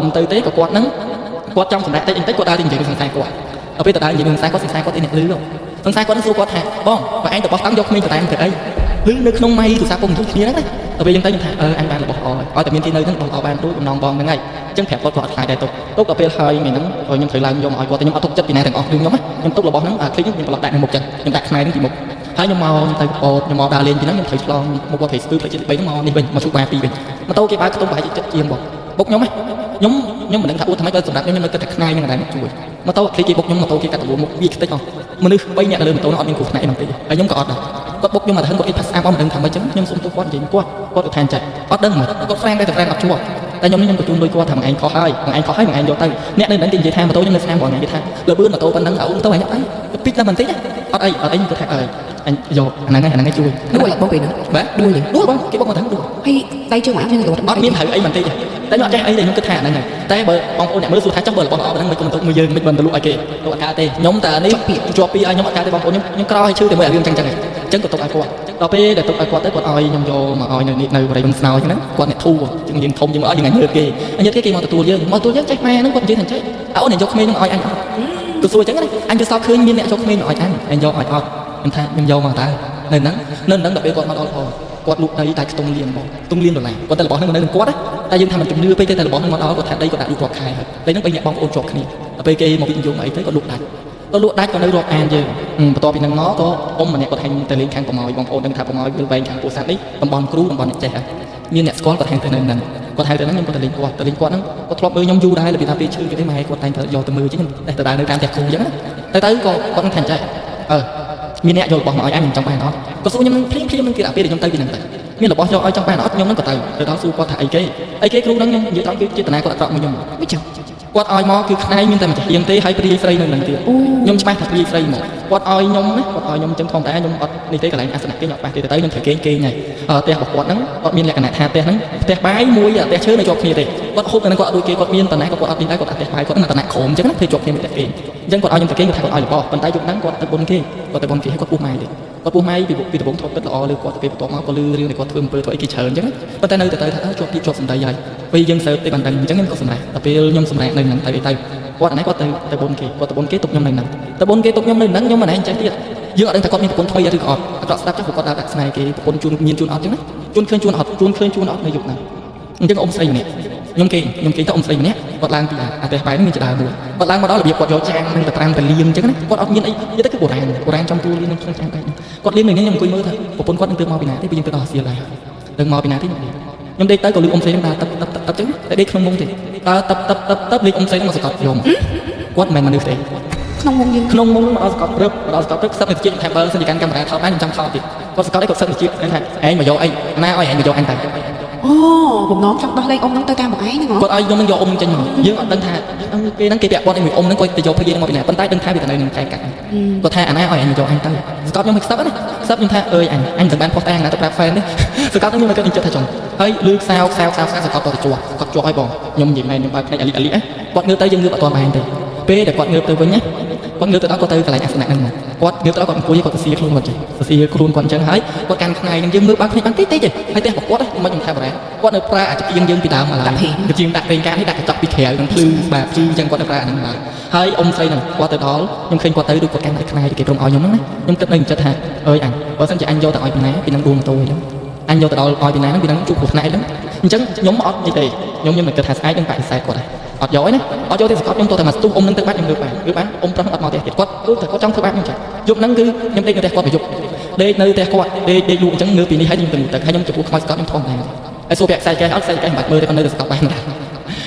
រមទៅទេក៏គាត់ហ្នឹងគាត់ចង់សម្រេចតិចគាត់ដើរទៅនិយាយនឹងសង្សារគាត់ដល់ពេលទៅដើរនិយាយនឹងសង្សារគាត់ទីអ្នកលឺសង្សារគាត់នឹងសួរគាត់ថាបងបើឯងទៅបោះតង់យកក្មេងទៅតែធ្វើអីលឺនៅក្នុងម៉ៃទូរស័ព្ទពុំគ្នាហ្នឹងណាដល់ពេលយើងទៅខ្ញុំថាអញបានរបស់ឲ្យតែមានទីនៅហ្នឹងរបស់បានដូចបំណងបងហ្នឹងហើយអញ្ចឹងប្រាប់គាត់អត់ខ្លាចដែរទុកដល់ពេលហើយថ្ងៃហ្នឹងខ្ញុំត្រូវឡើងយកមកឲ្យគាត់តែខ្ញុំអត់ទុកចិត្តពីណាទាំងអស់រឿងខ្ញុំទុករបស់ហ្នឹងคลิปខ្ញុំប្រឡប់ដាក់នៅមុខចឹងខ្ញុំដាក់ខ្មែរហ្នឹងពីមុខ ហើយខ្ញុំមកទៅបោតខ្ញុំមកដើរលេងពីហ្នឹងខ្ញុំត្រូវឆ្លងមកវត្តភេស្ទឺផ្លេចចិត្ត3ហ្នឹងមកនេះវិញមកជួបបា2វិញម៉ូតូគេបើកខ្ទង់ប្រហែលចិត្តជាងបងបុកខ្ញុំមិនដឹងថាអួតថ្មីបើសម្រាប់ខ្ញុំនៅគិតថាខ្នាយនឹងដែរមកជួយម៉ូតូគេបុកខ្ញុំម៉ូតូគេកាត់ដបមុខវាខ្ទេចអស់មនុស្ស3នាក់នៅលើម៉ូតូនោះអត់មានគ្រោះថ្នាក់អីហ្នឹងទេហើយខ្ញុំក៏អត់ដែរគាត់បុកខ្ញុំមកទៅគាត់អ៊ីផាស្អាប់អត់មិនដឹងថាម៉េចចឹងខ្ញុំសុំទោសគាត់និយាយគាត់ក៏ថាអញ្ចឹងអត់ដឹងហ្មងគាត់ហ្វ្រាំងតែហ្វ្រាំងអត់ជាប់តែខ្ញុំទទួលលុយគាត់ថាមកឯងខុសហើយមកឯងខុសហើយមកឯងយកទៅអ្នកនៅនឹងគេនិយាយថាម៉ូតូខ្ញុំនៅស្នាមបងគេថាលើបឿនម៉ូតូប៉ុណ្ណឹងទៅទៅអញអត់អីពីតែបន្តិចអត់អីគាត់ថាអញយកអាហ្នឹងឯងជួយ ដួលបងពេលហ្នឹង បាទដួលបងគេបុកមកទៅដួល ហើយដៃជើងអាខ្ញុំទៅ អត់មានត្រូវអីបន្តិចតែខ្ញុំអត់ចេះអីទេខ្ញុំគិតថាហ្នឹងហើយតែបើបងប្អូនអ្នកមើលសួរថាចង់បើរបស់ល្អប៉ុណ្ណឹងមិនគុំទៅមួយយើងមិនបានទៅលក់ឲ្យគេទៅអត់ការទេខ្ញុំតែនេះជាប់ពីឲ្យខ្ញុំអត់ការទេបងប្អូនខ្ញុំក្រោយឲ្យឈឺតែមួយអារឿងចឹងក៏ទុកឲ្យគាត់ដល់ពេលដែលទុកឲ្យគាត់ទៅគាត់ឲ្យខ្ញុំយកមកឲ្យនៅបរិយាបន្ទស្នោចឹងហ្នឹងគាត់អ្នកធូចឹងយើងធំយើងឲ្យយើងញើតគេមកទទួលយើងចេះម៉ែហ្នឹងគាត់និយាយថាចេះអូនយកក្មេងហ្នឹងឲ្យអញទៅសួរចឹងណាអញទៅសោកឃើញមានអ្នកយកក្មេងឲ្យអញយកឲ្យអត់ខ្ញុំថាខ្ញុំយកមកតើនៅហ្នឹងដល់ពេលគាត់មកដល់ផងគាត់លក់ដីតែខ្ទង់លៀនបងខ្ទង់លៀនដុល្លារគាត់តែរបស់ហ្នឹងនៅនឹងគាត់តែយើងថាមិនជំនឿពេកទេតែរបស់ហ្នឹងមកដល់គាត់ថាដីគាត់ដាក់លក់រាប់ខែហើយដីហ្នឹង3អ្នកបងប្អូនជាប់គ្នាដល់ពេលគេមកវិនិយោគអីទៅគាត់លក់ដាច់ក៏នៅរាប់អានយើងបន្ទាប់ពីហ្នឹងមកក៏អ៊ំម្នាក់គាត់ហាញ់ទៅលេងខាងប្រម៉ោយបងប្អូនដឹងថាប្រម៉ោយវាវែងខាងពោធិ៍សាត់នេះតំបន់គ្រូតំបន់អ្នកចេះមានអ្នកស្គាល់គាត់ហាញ់ទៅនៅហ្នឹងគាត់ហៅទៅហ្នឹងខ្ញុំគាត់ទៅលេងគាត់ហ្នឹងគាត់ធ្លាប់មើលខ្ញុំយូរដែរពីថាពេលឈឺគេទេម៉ែគាត់តែងតែយកទៅមើលចឹងខ្ញុំតែដើរនៅតាមផ្ទះគ្រូចឹងទៅក៏គាត់នឹងថាចេះមានអ្នកយករបស់មកឲ្យអញមិនចង់បានអត់គាត់សួរខ្ញុំនឹងភ្លាមនឹងគេដាក់ពេលខ្ញុំទៅពីហ្នឹងទៅមានរបស់យកឲ្យចង់បានអត់ខ្ញុំនឹងក៏ទៅដល់សួរគាត់ថាអីគេគ្រូហ្នឹងខ្ញុំនិយាយត្រង់គឺចេតនាគាត់អត់ត្រង់មកខ្ញុំមិនចឹងគាត់ឲ្យមកគឺខ្នែងមានតែមួយទៀងទេហើយព្រាយស្រីនៅនឹងទៀតខ្ញុំច្បាស់ថាព្រាយស្រីមកគាត់ឲ្យខ្ញុំណាគាត់ឲ្យខ្ញុំចឹងធម្មតាខ្ញុំអត់នេះទេកន្លែងអាសនៈគេខ្ញុំអត់បាសទេទៅខ្ញុំត្រូវគេងហើយផ្ទះរបស់គាត់ហ្នឹងគាត់មានលក្ខណៈថាផ្ទះហ្នឹងផ្ទះបាយមួយផ្ទះឈើនៅជាប់គ្នាទេគាត់ហូបនៅហ្នឹងគាត់អត់ដូចគេគាត់មានតំណែងគាត់អត់មានដែរគាត់អត់ផ្ទះបាយគាត់នៅតំណែងក្រោមចឹងណាធ្វើជាប់គ្នាមានតែគេអញ្ចឹងគាត់ឲ្យខ្ញុំទៅគេគាត់ថាគាត់ឲ្យរបស់ប៉ុន្តែយប់ហ្នឹងគាត់ទៅបុនគេគាត់ពុះម៉ែទេគាត់ពុះម៉ែពីដំបងធំទឹកល្អលើគាត់ទៅពេលបន្ទាប់មកក៏លឺរឿងដែលគាត់ធ្វើអំពើធ្វើអីគេច្រើនអញ្ចឹងប៉ុន្តែនៅតែទៅថាជាប់សម្ដីហើយពេលយើងសើបទេបានដឹងអញ្ចឹងខ្ញុំក៏សម្រេចដល់ពេលខ្ញុំសម្រេចនៅហ្នឹងទៅគាត់អានេះគាត់ទៅបុនគេគាត់ទៅបុនគេទុកខ្ញុំនៅហ្នឹងទៅបុនគេទុកខ្ញុំនៅហ្នឹងខ្ញុំមិនឯងចេះទៀតយើងអត់ដឹងថាគាត់មានប្រពន្ធថ្មីឬក៏អត់គាត់ស្ដាប់ចុះគាត់ដាក់ស្នេហ៍គេប្រពន្ធជូនមានជូនអត់អញ្ចឹងណាជូនឃើញជូនអត់នៅយុគហ្នឹងអញ្ចឹងអ៊ំស្រីម្នាក់ខ្ញុំគេទៅអ៊ំស្រីម្នាក់គាត់ឡើងពីអាផ្ទះបាយហ្នឹងមានចដើមមួយគាត់ឡើងមកដល់របៀបគាត់យកចាងនឹងទៅត្រាំទៅលៀងអញ្ចឹងណាគាត់អត់មានអីនិយាយទៅគឺបុរាណចំទួលលៀងនឹងក្នុងចាងបាយគាត់លៀងនៅនេះខ្ញុំអង្គុយមើលថាប្រពន្ធគាត់នឹងទៅមកពីណាទេពេលយើងទៅដល់អាសៀលដែរដឹងមកពីណាទេខ្ញុំដេកទៅក៏លឺអ៊ំស្រីហ្នឹងដើរតឹបអញ្ចឹងតែដេកក្នុងមុំទេដើរតឹបលេខអ៊ំស្រីហ្នឹងមកសកាត់យកគាត់មិនមែនមនុស្សទេក្នុងមុំយើងក្នុងមុំមកដល់សកាត់ព្រឹបសឹកទៅជាតិថាបើសិនជាកាន់កាមេរ៉ាថតបានខ្ញុំចង់ថតទៀតគាត់សកាត់អីគាត់សឹកទៅជាតិថាឯងមកយកអីណាឲ្យឯងមកយកអញទៅអូបំណងចង់ដោះលែងអ៊ំហ្នឹងទៅតាមបងឯងហ្នឹងគាត់ឲ្យខ្ញុំនឹងយកអ៊ំចេញមកយើងអត់ដឹងថាពេលហ្នឹងគេពាក់ព័ន្ធជាមួយអ៊ំហ្នឹងគាត់ទៅយកភេទហ្នឹងមកពីណាប៉ុន្តែដឹងថាវាទៅនៅនឹងចែកកាត់គាត់ថាអាណាឲ្យអញយកអញទៅស្កប់ខ្ញុំមិនស្ដាប់ណាស្ដាប់ខ្ញុំថាអញមិនបានផុសតាំងណាទៅប្រាប់ហ្វេនទេស្កប់ខ្ញុំនៅគាត់ចិត្តថាចង់ហើយលឺខ្សោស្កប់ទៅជាប់គាត់ជាប់ឲ្យបងខ្ញុំនិយាយមែនខ្ញុំបើកភ្នែកអាលីគាត់ងើបទៅយើងងើបអត់ទាន់បានទេពេលដែលគាត់ងើបទៅវិញណាគាត់ងើបទៅដល់គាត់ទៅកន្លែងអាសនៈហ្នឹងគាត់ងើបទៅដល់គាត់អង្គុយគាត់ទៅសៀខ្លួនគាត់អញ្ចឹងហើយគាត់កាន់ថ្ងៃហ្នឹងយើងមើលបើកភ្នែកបានតិចហើយផ្ទះរបស់គាត់មិនខ្ញុំថាបារ៉ាគាត់នៅប្រើអាចជាយើងពីដើមមកឡើយគឺជាងដាក់ពេញកានេះដាក់កញ្ចក់ពីក្រៅនឹងភ្លឺបាទជីអញ្ចឹងគាត់នៅប្រើអាហ្នឹងឡើយហើយអ៊ំស្រីហ្នឹងគាត់ទៅដល់ខ្ញុំឃើញគាត់ទៅដូចគាត់កាន់តែថ្ងៃគេព្រមឲ្យខ្ញុំហ្នឹងណាខ្ញុំគិតនៅចិត្តថាអញបើសិនជាអញយកទៅឲ្យពីណាពីនឹងដួលម៉ូតូអញ្ចឹងអញយកទៅដល់ឲ្យពីណាហ្នឹងពីនឹងជួបគ្រោះថ្នាក់ហ្នឹងអញ្ចឹងខ្ញុំអត់និយាយទេខ្ញុំមិនគិតថាស្អែកនឹងបដិសេធគាត់ដែរអត់យកទេណាអត់យកទេសកប់ខ្ញុំទៅតែមកស្ទុះអ៊ំនឹងទៅបាត់ខ្ញុំលើបានអ៊ំប្រុសអត់មកផ្ទះទៀតគាត់ទៅតែគាត់ចង់ធ្វើបាបខ្ញុំចាយប់ហ្នឹងគឺខ្ញុំដេកនៅផ្ទះគាត់ទៅយប់ដេកនៅផ្ទះគាត់ដេកលក់អញ្ចឹងងើបពីនេះហើយខ្ញុំទៅទឹកហើយខ្ញុំចំពោះខ្មោចស្កប់ខ្ញុំធំដែរហើយសួរពាក់ខ្សែកែអត់ខ្សែកែមិនបាច់មើលទេគាត់នៅតែស្កប់បា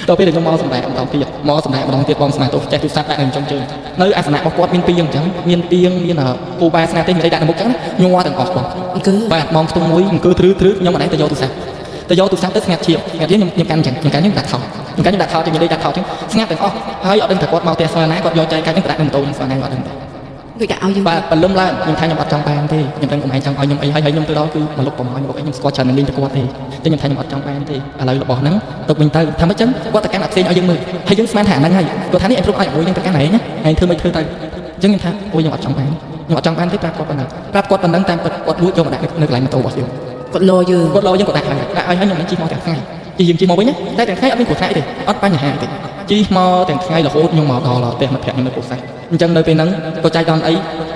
នដល់ពេលខ្ញុំមកសម្ដែងម្ដងទៀតបងស្មាតោចេះទូរស័ព្ទដាក់នៅចំជើងនៅអាសនៈរបស់គាត់មានពីរអញ្ចឹងមានទៀងមានគូបាស្នាទេមានអីដាក់នៅមុខអញ្ចឹងញ័រទាំងអស់បងគឺបាទម៉ោងខ្ទង់មួយអង្គើទ្រឹខ្ញុំមិនឯងទៅយកទូរស័ព្ទទៅស្ងាត់ឈៀបខ្ញុំកាន់អញ្ចឹងខ្ញុំកាន់ខ្ញុំដាក់ថោខ្ញុំដាក់ថោចឹងនិយាយដាក់ថោចឹងស្ងាត់ទាំងអស់ហើយអត់ដឹងថាគាត់មកផ្ទះស្វាណាគាត់យកចែកកាច់នឹងប្រដាក់នៅម៉ូតូនឹងស្វាណាអត់ដឹងទេដូចតែឲ្យយើងបាទបលឹមឡើងខ្ញុំថាខ្ញុំអត់ចង់បានទេខ្ញុំដឹងកុំឯងចង់ឲ្យខ្ញុំអីហើយខ្ញុំទៅដល់គឺមកលុបប្រមាញ់មកអីខ្ញុំស្គាល់ច្រើននឹងលេងទៅគាត់ទេចឹងខ្ញុំថាខ្ញុំអត់ចង់បានទេឥឡូវរបស់ហ្នឹងទុកវិញទៅថាមិនចឹងគាត់ទៅកាន់អត់ផ្សេងឲ្យយើងមើលហើយយើងស្មានថាហ្នឹងហើយគាត់ថានេះឯងព្រមឲ្យមួយយើងទៅកាន់ឯងណាឯងធ្វើមិនធ្វើទៅចឹងខ្ញុំថាអូខ្ញុំអត់ចង់បានទេប្រាប់គាត់ប៉ុណ្ណឹងតាមគាត់លួចយកមកដាក់នៅកន្លែងម៉ូតូរបស់យើងគាត់លោយើងគាត់ដាក់ឲ្យខ្ញុំមិនជិះមកទាំងថ្ងៃជិះយើងជិះមកវិញតែទាំងថ្ងៃអត់មានគ្រោះថ្នាក់ទេអត់បញ្ហាទេជិះមកទាំងថ្ងៃរហូតខ្ញុំមកដល់ផ្ទះមិត្តភក្តិខ្ញុំនៅពោធិ៍សាត់អញ្ចឹងនៅពេលហ្នឹងគាត់ចែកដល់អី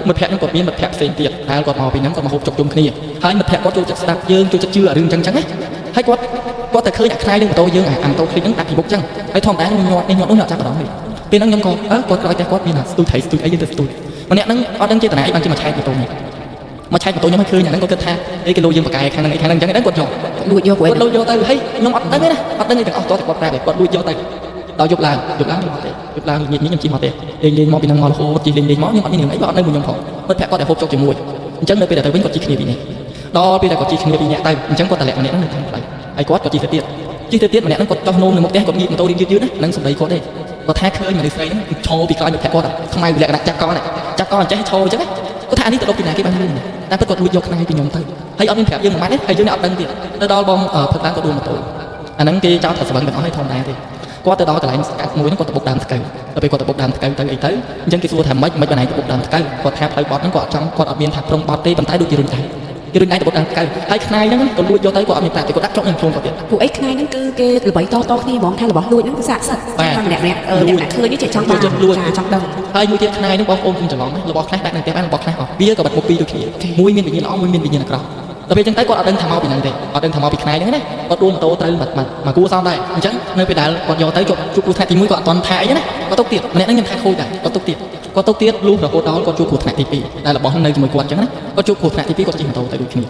មិត្តភក្តិខ្ញុំគាត់មានមិត្តភក្តិផ្សេងទៀតដែលគាត់មកពីហ្នឹងគាត់មកហូបចុកជុំគ្នាហើយមិត្តភក្តិគាត់ចូលចិត្តស្ដាប់យើងចូលចិត្តជឿអារឿងអញ្ចឹងណាហើយគាត់តែឃើញអាខ្លាយនឹងម៉ូតូយើងអាម៉ូតូឃ្លីកហ្នឹងដាក់ពីមុខអញ្ចឹងហើយធម្មតាខ្ញុំញាត់នេះអត់ចាប់អារម្មណ៍ទេពេលហ្នឹងខ្ញុំក៏គាត់ក្រោយតែគាត់មានស្ទូចអីយើងទៅស្ទូចម្នាក់ហ្នឹងអត់ដឹងចេតនាអីបានជាមកឆែកម៉ូតូនេះ មកឆែកបន្ទោខ្ញុំឲ្យឃើញអាហ្នឹងគាត់គិតថាអីគេលួចយើងបកកាយខាងហ្នឹងខាងហ្នឹងអញ្ចឹងហ្នឹងគាត់យក លួចយកព្រោះ គាត់លួចយកទៅហើយខ្ញុំអត់ដឹងទេណាអត់ដឹងទេទាំងអស់តោះតែគាត់ប្រាប់តែគាត់លួចយកទៅដល់យប់ឡើងខ្ញុំមកទេយប់ឡើងញ៉ាំខ្ញុំជិះមកទេលេងមកពីហ្នឹងមករហូតជិះលេងមកខ្ញុំអត់មានរឿងអីគាត់អត់នៅមួយខ្ញុំផងគាត់ប្រាប់គាត់តែហូបចុកជាមួយអញ្ចឹងនៅពេលដែលទៅវិញគាត់ជិះគ្នាពីនេះដល់ពេលដែលគាត់ជិះគ្នាពីនេះទៅអញ្ចឹងគាត់តម្លាក់ម្នាក់ហ្នឹងនៅខាងផ្លូវហើយគាត់ក៏ជិះទៅទៀតម្នាក់ហ្នឹងគាត់ចោះនោមនៅមុខផ្ទះគាត់ងៀកម៉ូតូរៀងយឺតៗណានឹងសម្ដីគាត់ទេគាត់ថាឃើញមនុស្សស្រីហ្នឹងឈរពីក្រោយមិត្តភក្តិគាត់ខ្មៅលក្ខណៈចាក់កអញ្ចេះឈរអញ្ចឹងគាត់ថានេះទៅដុកពីណាគេបានលឿនតែពិតគាត់លួចយកខ្នែពីខ្ញុំទៅហើយអត់មានប្រាប់យើងមួយម៉ាត់ទេហើយយើងអត់ដឹងទៀតទៅដល់បងព្រឹកឡើងគាត់ដួលម៉ូតូអាហ្នឹងគេចោទថាស្វឹងទាំងអស់ឲ្យធម្មតាទេគាត់ទៅដល់កន្លែងស្កាត់មួយហ្នឹងគាត់ទៅបុកដើមស្កូវដល់ពេលគាត់ទៅបុកដើមស្កូវទៅអីទៅអញ្ចឹងគេសួរថាម៉េចបានឯងទៅបុកដើមស្កូវគាត់ថាផ្លូវបត់ហ្នឹងគាត់អត់មានថាប្រុងបត់ទេប៉ុន្តែដូចជារុញដៃគេរុញដៃទៅបុកដើមស្កូវហើយខ្នែហ្នឹងក៏លួចយកទៅគាត់អត់មានប្រាប់ទេគាត់ដាក់ចុកនឹងខ្លួនគាត់ទៀត ពួកអីថ្ងៃហ្នឹងគឺគេល្បីតគ្នាហ្មងថារបស់លួចហ្នឹងគឺស័ក្តិសិទ្ធិម្នាក់ឃើញនេះចេះចង់បានចង់ដឹង ហើយមួយទៀតខ្នែហ្នឹងបងប្អូនខ្ញុំច្រឡំរបស់ខ្លះដាក់នៅផ្ទះបានរបស់ខ្លះអស់វាក៏បាត់មុខពីរដូចគ្នាមួយមានវិញ្ញាណល្អមួយមានវិញ្ញាណអាក្រក់ដល់ពេលអញ្ចឹងទៅគាត់អត់ដឹងថាមកពីហ្នឹងទេអត់ដឹងថាមកពីខ្នែហ្នឹងណាគាត់ដួលម៉ូតូត្រូវមកគូសំដែរអញ្ចឹងនៅពេលដែលគាត់យកទៅជួបគ្រូថ្នាក់ទី1គាត់អត់ទាន់ថាអីណាគាត់ទុកទៀតម្នាក់ហ្នឹងខ្ញុំថាខូចដែរគាត់ទុកទៀតលុះរហូតដល់គាត់ជួបគ្រូថ្នាក់ទី2ដែលរបស់នៅជាមួយគាត់អញ្ចឹងណាគាត់ជួបគ្រូថ្នាក់ទី2គាត់ជិះម៉ូតូទៅដូចគ្ន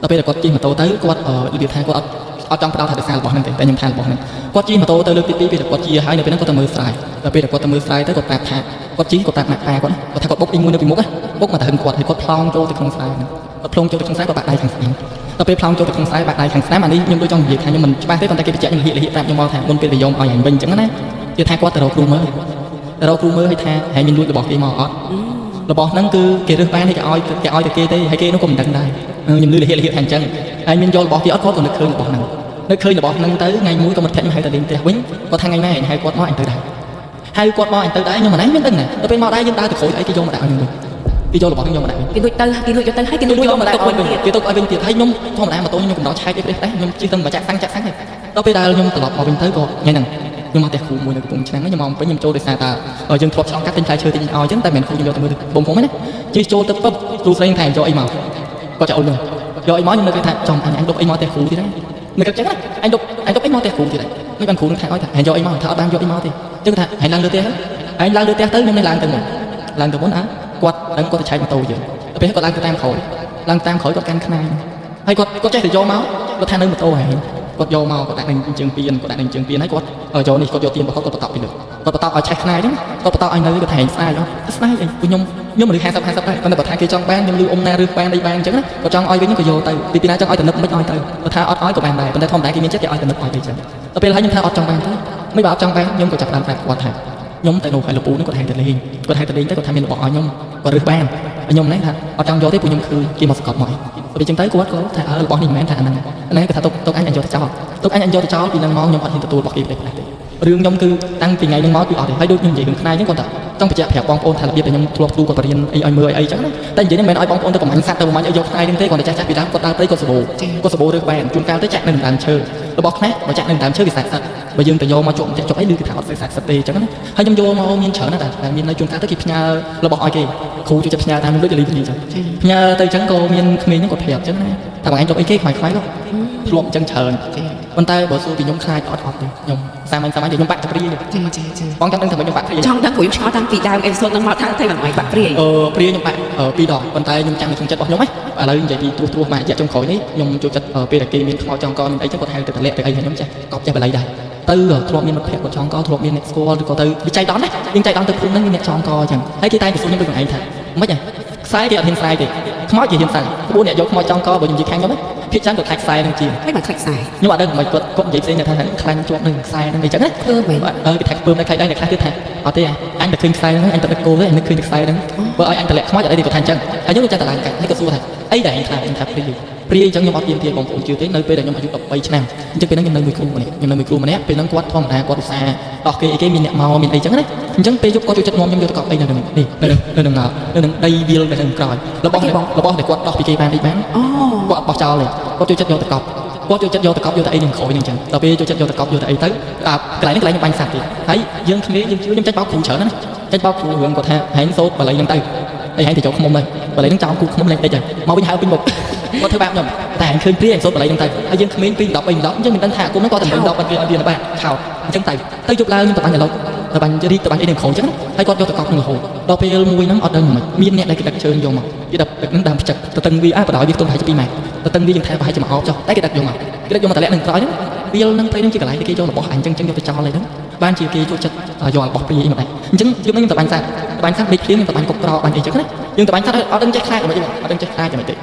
ាដល់ពេលគាត់ជិះម៉ូតូទៅគាត់របៀបថាគាត់អត់ចង់ផ្ដោតថាដោយសាររបស់ហ្នឹងទេតែខ្ញុំថារបស់ហ្នឹងគាត់ជិះម៉ូតូទៅលើកទី2ពេលគាត់ជិះហើយនៅពេលហ្នឹងគាត់ទៅមើលស្រែដល់ពេលគាត់ទៅមើលស្រែទៅគាត់ប្រាប់ថាគាត់ជិះគាត់ប្រាប់ម៉ាក់ប៉ាគាត់ថាគាត់បុកអីមួយនៅពីមុខបុកមកទៅហឹងគាត់ហើយគាត់ផ្លោងចូលទៅក្នុងស្រែហ្នឹងគាត់ផ្លោងចូលទៅក្នុងស្រែគាត់បាក់ដៃខាងស្ដាំដល់ពេលផ្លោងចូលទៅក្នុងស្រែបាក់ដៃខាងស្ដាំអានេះខ្ញុំដូចចង់និយាយថាខ្ញុំមិនច្បាស់ទេប៉ុន្តែគេបញ្ជាក់ខ្ញុំលះប្រាប់ខ្ញុំមកថាមុនពេលទៅយកឲ្យអញវិញអញ្ចឹងណាគេថាគាត់ទៅរកគ្រូមើលឲ្យថាហើយមានលួចរបស់គេមកអត់របស់ហ្នឹងគឺគេរើសបានឲ្យគេឲ្យទៅគេទេហើយគេនោះក៏មិនដឹងដែរខ្ញុំលឺលះថាអញ្ចឹងហើយមានយករបស់គេអត់គាត់ក៏នឹកឃើញរបស់ហ្នឹងទៅថ្ងៃមួយក៏មិត្តភក្តិខ្ញុំហៅទៅលេងផ្ទះវិញគាត់ថាថ្ងៃម៉ែអញហៅគាត់មកអញទៅដែរខ្ញុំមិនដែរមានដឹងណាដល់ពេលមកដែរយើងដើរទៅក្រួយអីគេយកមកដាក់ឲ្យខ្ញុំវិញគេយករបស់ខ្ញុំយកមកដាក់វិញ គេលួចទៅហើយគេលួចយកមកទុកវិញ គេទុកឲ្យវិញទៀតហើយខ្ញុំធម្មតាម៉ូតូខ្ញុំកំដៅឆែកអីផ្ទះខ្ញុំជិះទៅមកចាក់សាំងដល់ពេលដែលខ្ញុំត្រឡប់មកវិញទៅក៏ថ្ងៃហ្នឹងខ្ញុំមកផ្ទះគ្រូមួយនៅកំពង់ឆ្នាំងខ្ញុំមកវិញខ្ញុំចូលដោយសារតែយើងធ្លាប់ឆ្លងកាត់ទិញផ្លែឈើទិញឲ្យអញ្ចឹងតែមិនគ្រូខ្ញុំយកទៅមើលបងខ្ញុំណាជិះចូលទៅពឹបគ្រូស្រីថាយកអីមកគាត់ចោលខ្ញុំយកអីមកខ្ញុំនៅគេថាចំអញដុកអីមកផ្ទះគ្រូទៀតណានៅគាត់ចឹងណាអញដុកអីមកផ្ទះគ្រូទៀតហើយបានគ្រូនឹងថាឲ្យថាហែងយកអីមកថាអត់បានយកអីមកទេអញ្ចឹងថាហែងឡើងលើផ្ទះទៅខ្ញុំនៅឡើងទៅមុនគាត់ដឹងគាត់ទៅឆែកម៉ូតូយើងដល់ពេលគាត់ឡើងទៅតាមក្រោយគាត់កាន់ខ្នែហើយគាត់ចេះតែយកមកគាត់ថានៅម៉ូតូហែងគាត់យកមកគាត់ដាក់នឹងជើងពៀនហើយគាត់យកនេះគាត់យកទៀនរបស់គាត់បន្តពីលើគាត់បន្តឲ្យឆេះខ្នែហ្នឹងគាត់បន្តឲ្យនៅគាត់ហែងស្ដាយស្ដាយអីខ្ញុំមនុស្ស50ដែរប៉ុន្តែបើថាគេចង់បានខ្ញុំលឺអ៊ំណាឬបានអីបានអញ្ចឹងណាគាត់ចង់ឲ្យវិញក៏យកទៅពីណាចង់ឲ្យតំណឹកមិនឲ្យទៅគាត់ថាអត់ឲ្យក៏បានដែរប៉ុន្តែធម្មតាគេមានចិត្តគេឲ្យតំណឹកឲ្យអីចឹងដល់ពេលហើយខ្ញុំថាអត់ចង់បានទៅមិនបើអត់ចង់បានខ្ញុំក៏ចាប់ដើមប្រាប់គាត់ថាខ្ញុំទៅនៅហើយលពូហ្នឹងគាត់ហែងទៅលេងទៅគាត់ថាមានរបស់ឲ្យខ្ញុំគាត់រើសបានខ្ញុំហ្នឹងថាអត់ចង់យកទេពួកខ្ញុំគឺគេមកសកត់មកអីពេលចឹងទៅគាត់ក៏ថារបស់នេះមិនមែនថាអាហ្នឹងគាត់ថាទុកអញយកទៅចោលពីនឹងមកខ្ញុំអត់ហ៊ានទទួលរបស់គេទេរឿងខ្ញុំគឺតាំងពីថ្ងៃហ្នឹងមកគឺអត់ទេហើយដូចខ្ញុំនិយាយរឿងខ្នែហ្នឹងគាត់ថាចង់បញ្ជាក់ប្រាប់បងប្អូនថារបៀបដែលខ្ញុំធ្លាប់គ្រូគាត់បរៀនអីឲ្យមើលអីចឹងណាតែនិយាយហ្នឹងមិនមែនឲ្យបងប្អូនទៅប្រមាញ់សัตว์ទៅប្រមាញ់ឲ្យយកខ្នែហ្នឹងទេគាត់តែចាស់ពីដើមគាត់ដើរទៅគាត់សបោរើសបានជួនកាលទៅចាក់នៅដើមឈើរបស់ខ្នែបើចាក់នៅដើមឈើវាស័ក្តិសិទ្ធិបើយើងទៅយកមកជក់អីឬគេថាអត់ស័ក្តិសិទ្ធិទេចឹងណាហើយខ្ញុំយកមកមានច្រើនណាស់តែមាននៅជួនកាលទៅគេផ្ញើរបស់ឲ្យគេគ្រូជួយចិត្តផ្ញើតាមខ្ញុំដូចលីចឹងផ្ញើទៅចឹងក៏មានក្មេងហ្នឹងគាត់ប្រាប់ចឹងណាថាបងឯងយកអីគេខ្វាយគាត់ធ្លាប់ចឹងច្រើនប៉ុន្តែបើសួរពីខ្ញុំខ្លាចអត់ទេខ្ញុំសាមញ្ញខ្ញុំបាក់តែព្រាយបងចង់ដឹងថាខ្ញុំបាក់ព្រាយ ចង់ដឹងព្រោះខ្ញុំឆ្ងល់តាំងពីដើមអេពីសូតនឹងមកថាតែមិនបាក់ព្រាយ ព្រាយខ្ញុំបាក់2ដងប៉ុន្តែខ្ញុំចាំនៅក្នុងចិត្តរបស់ខ្ញុំហ៎ឥឡូវនិយាយពីត្រួសមករយៈចុងក្រោយនេះខ្ញុំចូលចិត្តពេលដែលគេមានខ្មោចចង់កមានអីចឹងគាត់ហៅទៅតម្លាក់ទៅអីខ្ញុំចេះកប់ចេះបល័យដែរទៅធ្លាប់មានមិត្តភក្តិគាត់ចង់កធ្លាប់មានអ្នកស្គាល់ឬក៏ទៅវាចៃដន្យណាយើងចៃដន្យទៅភូមិហ្នឹងមានអ្នកចង់កចឹងហើយគេតែទៅសួរខ្ញុំដូចខ្លួនឯងថាមិនហ៎ខ្សែគេអត់ហ៊ានខ្សែទេខ្មោចគេហ៊ានខ្សែក្បួនអ្នកយកខ្មោចចង់កបើនិយាយខាងខ្ញុំភាគច្រើនគាត់ខ្លាចខ្សែនឹងជា មិនបានខ្លាចខ្សែ ខ្ញុំអត់ដឹងមិនគាត់និយាយផ្សេងថាខ្លាញ់ជាប់នឹងខ្សែនឹងអីចឹងណា ធ្វើមែន គេថាពើមតែខ្លាចដែរអ្នកខ្លះទៀតថាអត់ទេអញតែឃើញខ្សែហ្នឹងអញតែដឹកគោទេអញនឹកឃើញខ្សែហ្នឹងបើឲ្យអញតម្លាក់ខ្មោចអត់អីគាត់ថាអញ្ចឹងហើយខ្ញុំចាំតែឡើងកាច់នេះក៏សួរថាអីដែរអញថាព្រាយអញ្ចឹងខ្ញុំអត់ទៀមទាបងប្អូនជឿទេនៅពេលដែលខ្ញុំអាយុ13ឆ្នាំអញ្ចឹងពេលហ្នឹងខ្ញុំនៅមួយគ្រូម្នាក់ពេលហ្នឹងគាត់ធម្មតាគាត់ឧស្សាហ៍ដោះគេអីគេមានអ្នកមកមានអីចឹងណាអញ្ចឹងពេលយប់គាត់ចូលចិត្តនាំខ្ញុំយកទៅកប់អីនៅនឹងនេះនៅនឹងដីវាលនៅនឹងក្រោយរបស់ដែលគាត់ដោះពីគេបានអីបានគាត់បោះចោលទេគាត់ចូលចិត្តយកទៅកប់យកទៅអីនឹងក្រោយនឹងអញ្ចឹងដល់ពេលចូលចិត្តយកទៅកប់យកទៅអីទៅកន្លែងខ្ញុំបាញ់សัตว์ទៀតហើយយើងគ្នាយើងជឿខ្ញុំចាច់បោកគ្រូច្រើនណាចាច់បោកគ្រូរឿងគាត់ថាហែងសូត្របល័យនឹងទៅហើយហែងទៅចូលឃុំទៅបល័យនឹងចោលគ្រូឃុំលេងតិចហើយមកវិញហៅពេញមុខគាត់ធ្វើបាបខ្ញុំតែហែងឃើញព្រាយហែងសូត្របល័យនឹងទៅហើយយើងក្មេងពី10 20 អញ្ចឹងមិនដឹងថាគុំហ្នឹងគាត់តែ10 10គេអត់រៀនបានឆោតអញ្ចឹងទៅយប់ឡើងខ្ញុំទៅបាញ់ឥឡូវទៅបាញ់រីកទៅបាញ់អីនឹងក្រោយអញ្ចឹងហើយគាត់យកទៅកប់នឹងរហូតដល់ពេលមួយហ្នឹងអត់ដឹងមិនមានអ្នកដែលគេដឹកជើងយកមក គេដាក់ទឹកនឹងដើមផ្ចឹកទៅតឹងវាបដ ாய் វាខ្ទង់ប្រហែលជា2ម៉ែត្រទៅតឹងវាយើងថែប្រហែលជា1អបចុះតែគេដាក់យកមកគេដាក់យកមកតម្លាក់នឹងក្រោយហ្នឹងវាលនឹងព្រៃនឹងជាកន្លែងគេយករបស់អញអញ្ចឹងយកទៅចោលហើយហ្នឹងបានជាគេចូលចិត្តយករបស់ព្រាយមកដែរអញ្ចឹងយកនឹងខ្ញុំទៅបាញ់សត្វដេកភ្លៀងខ្ញុំទៅបាញ់កុកក្របាញ់អីចឹងណាយើងទៅបាញ់សត្វអត់ដឹងចេះខ្លាចមិនអត់ដឹងចេះខ្លាចយ៉ាងម៉េចទេ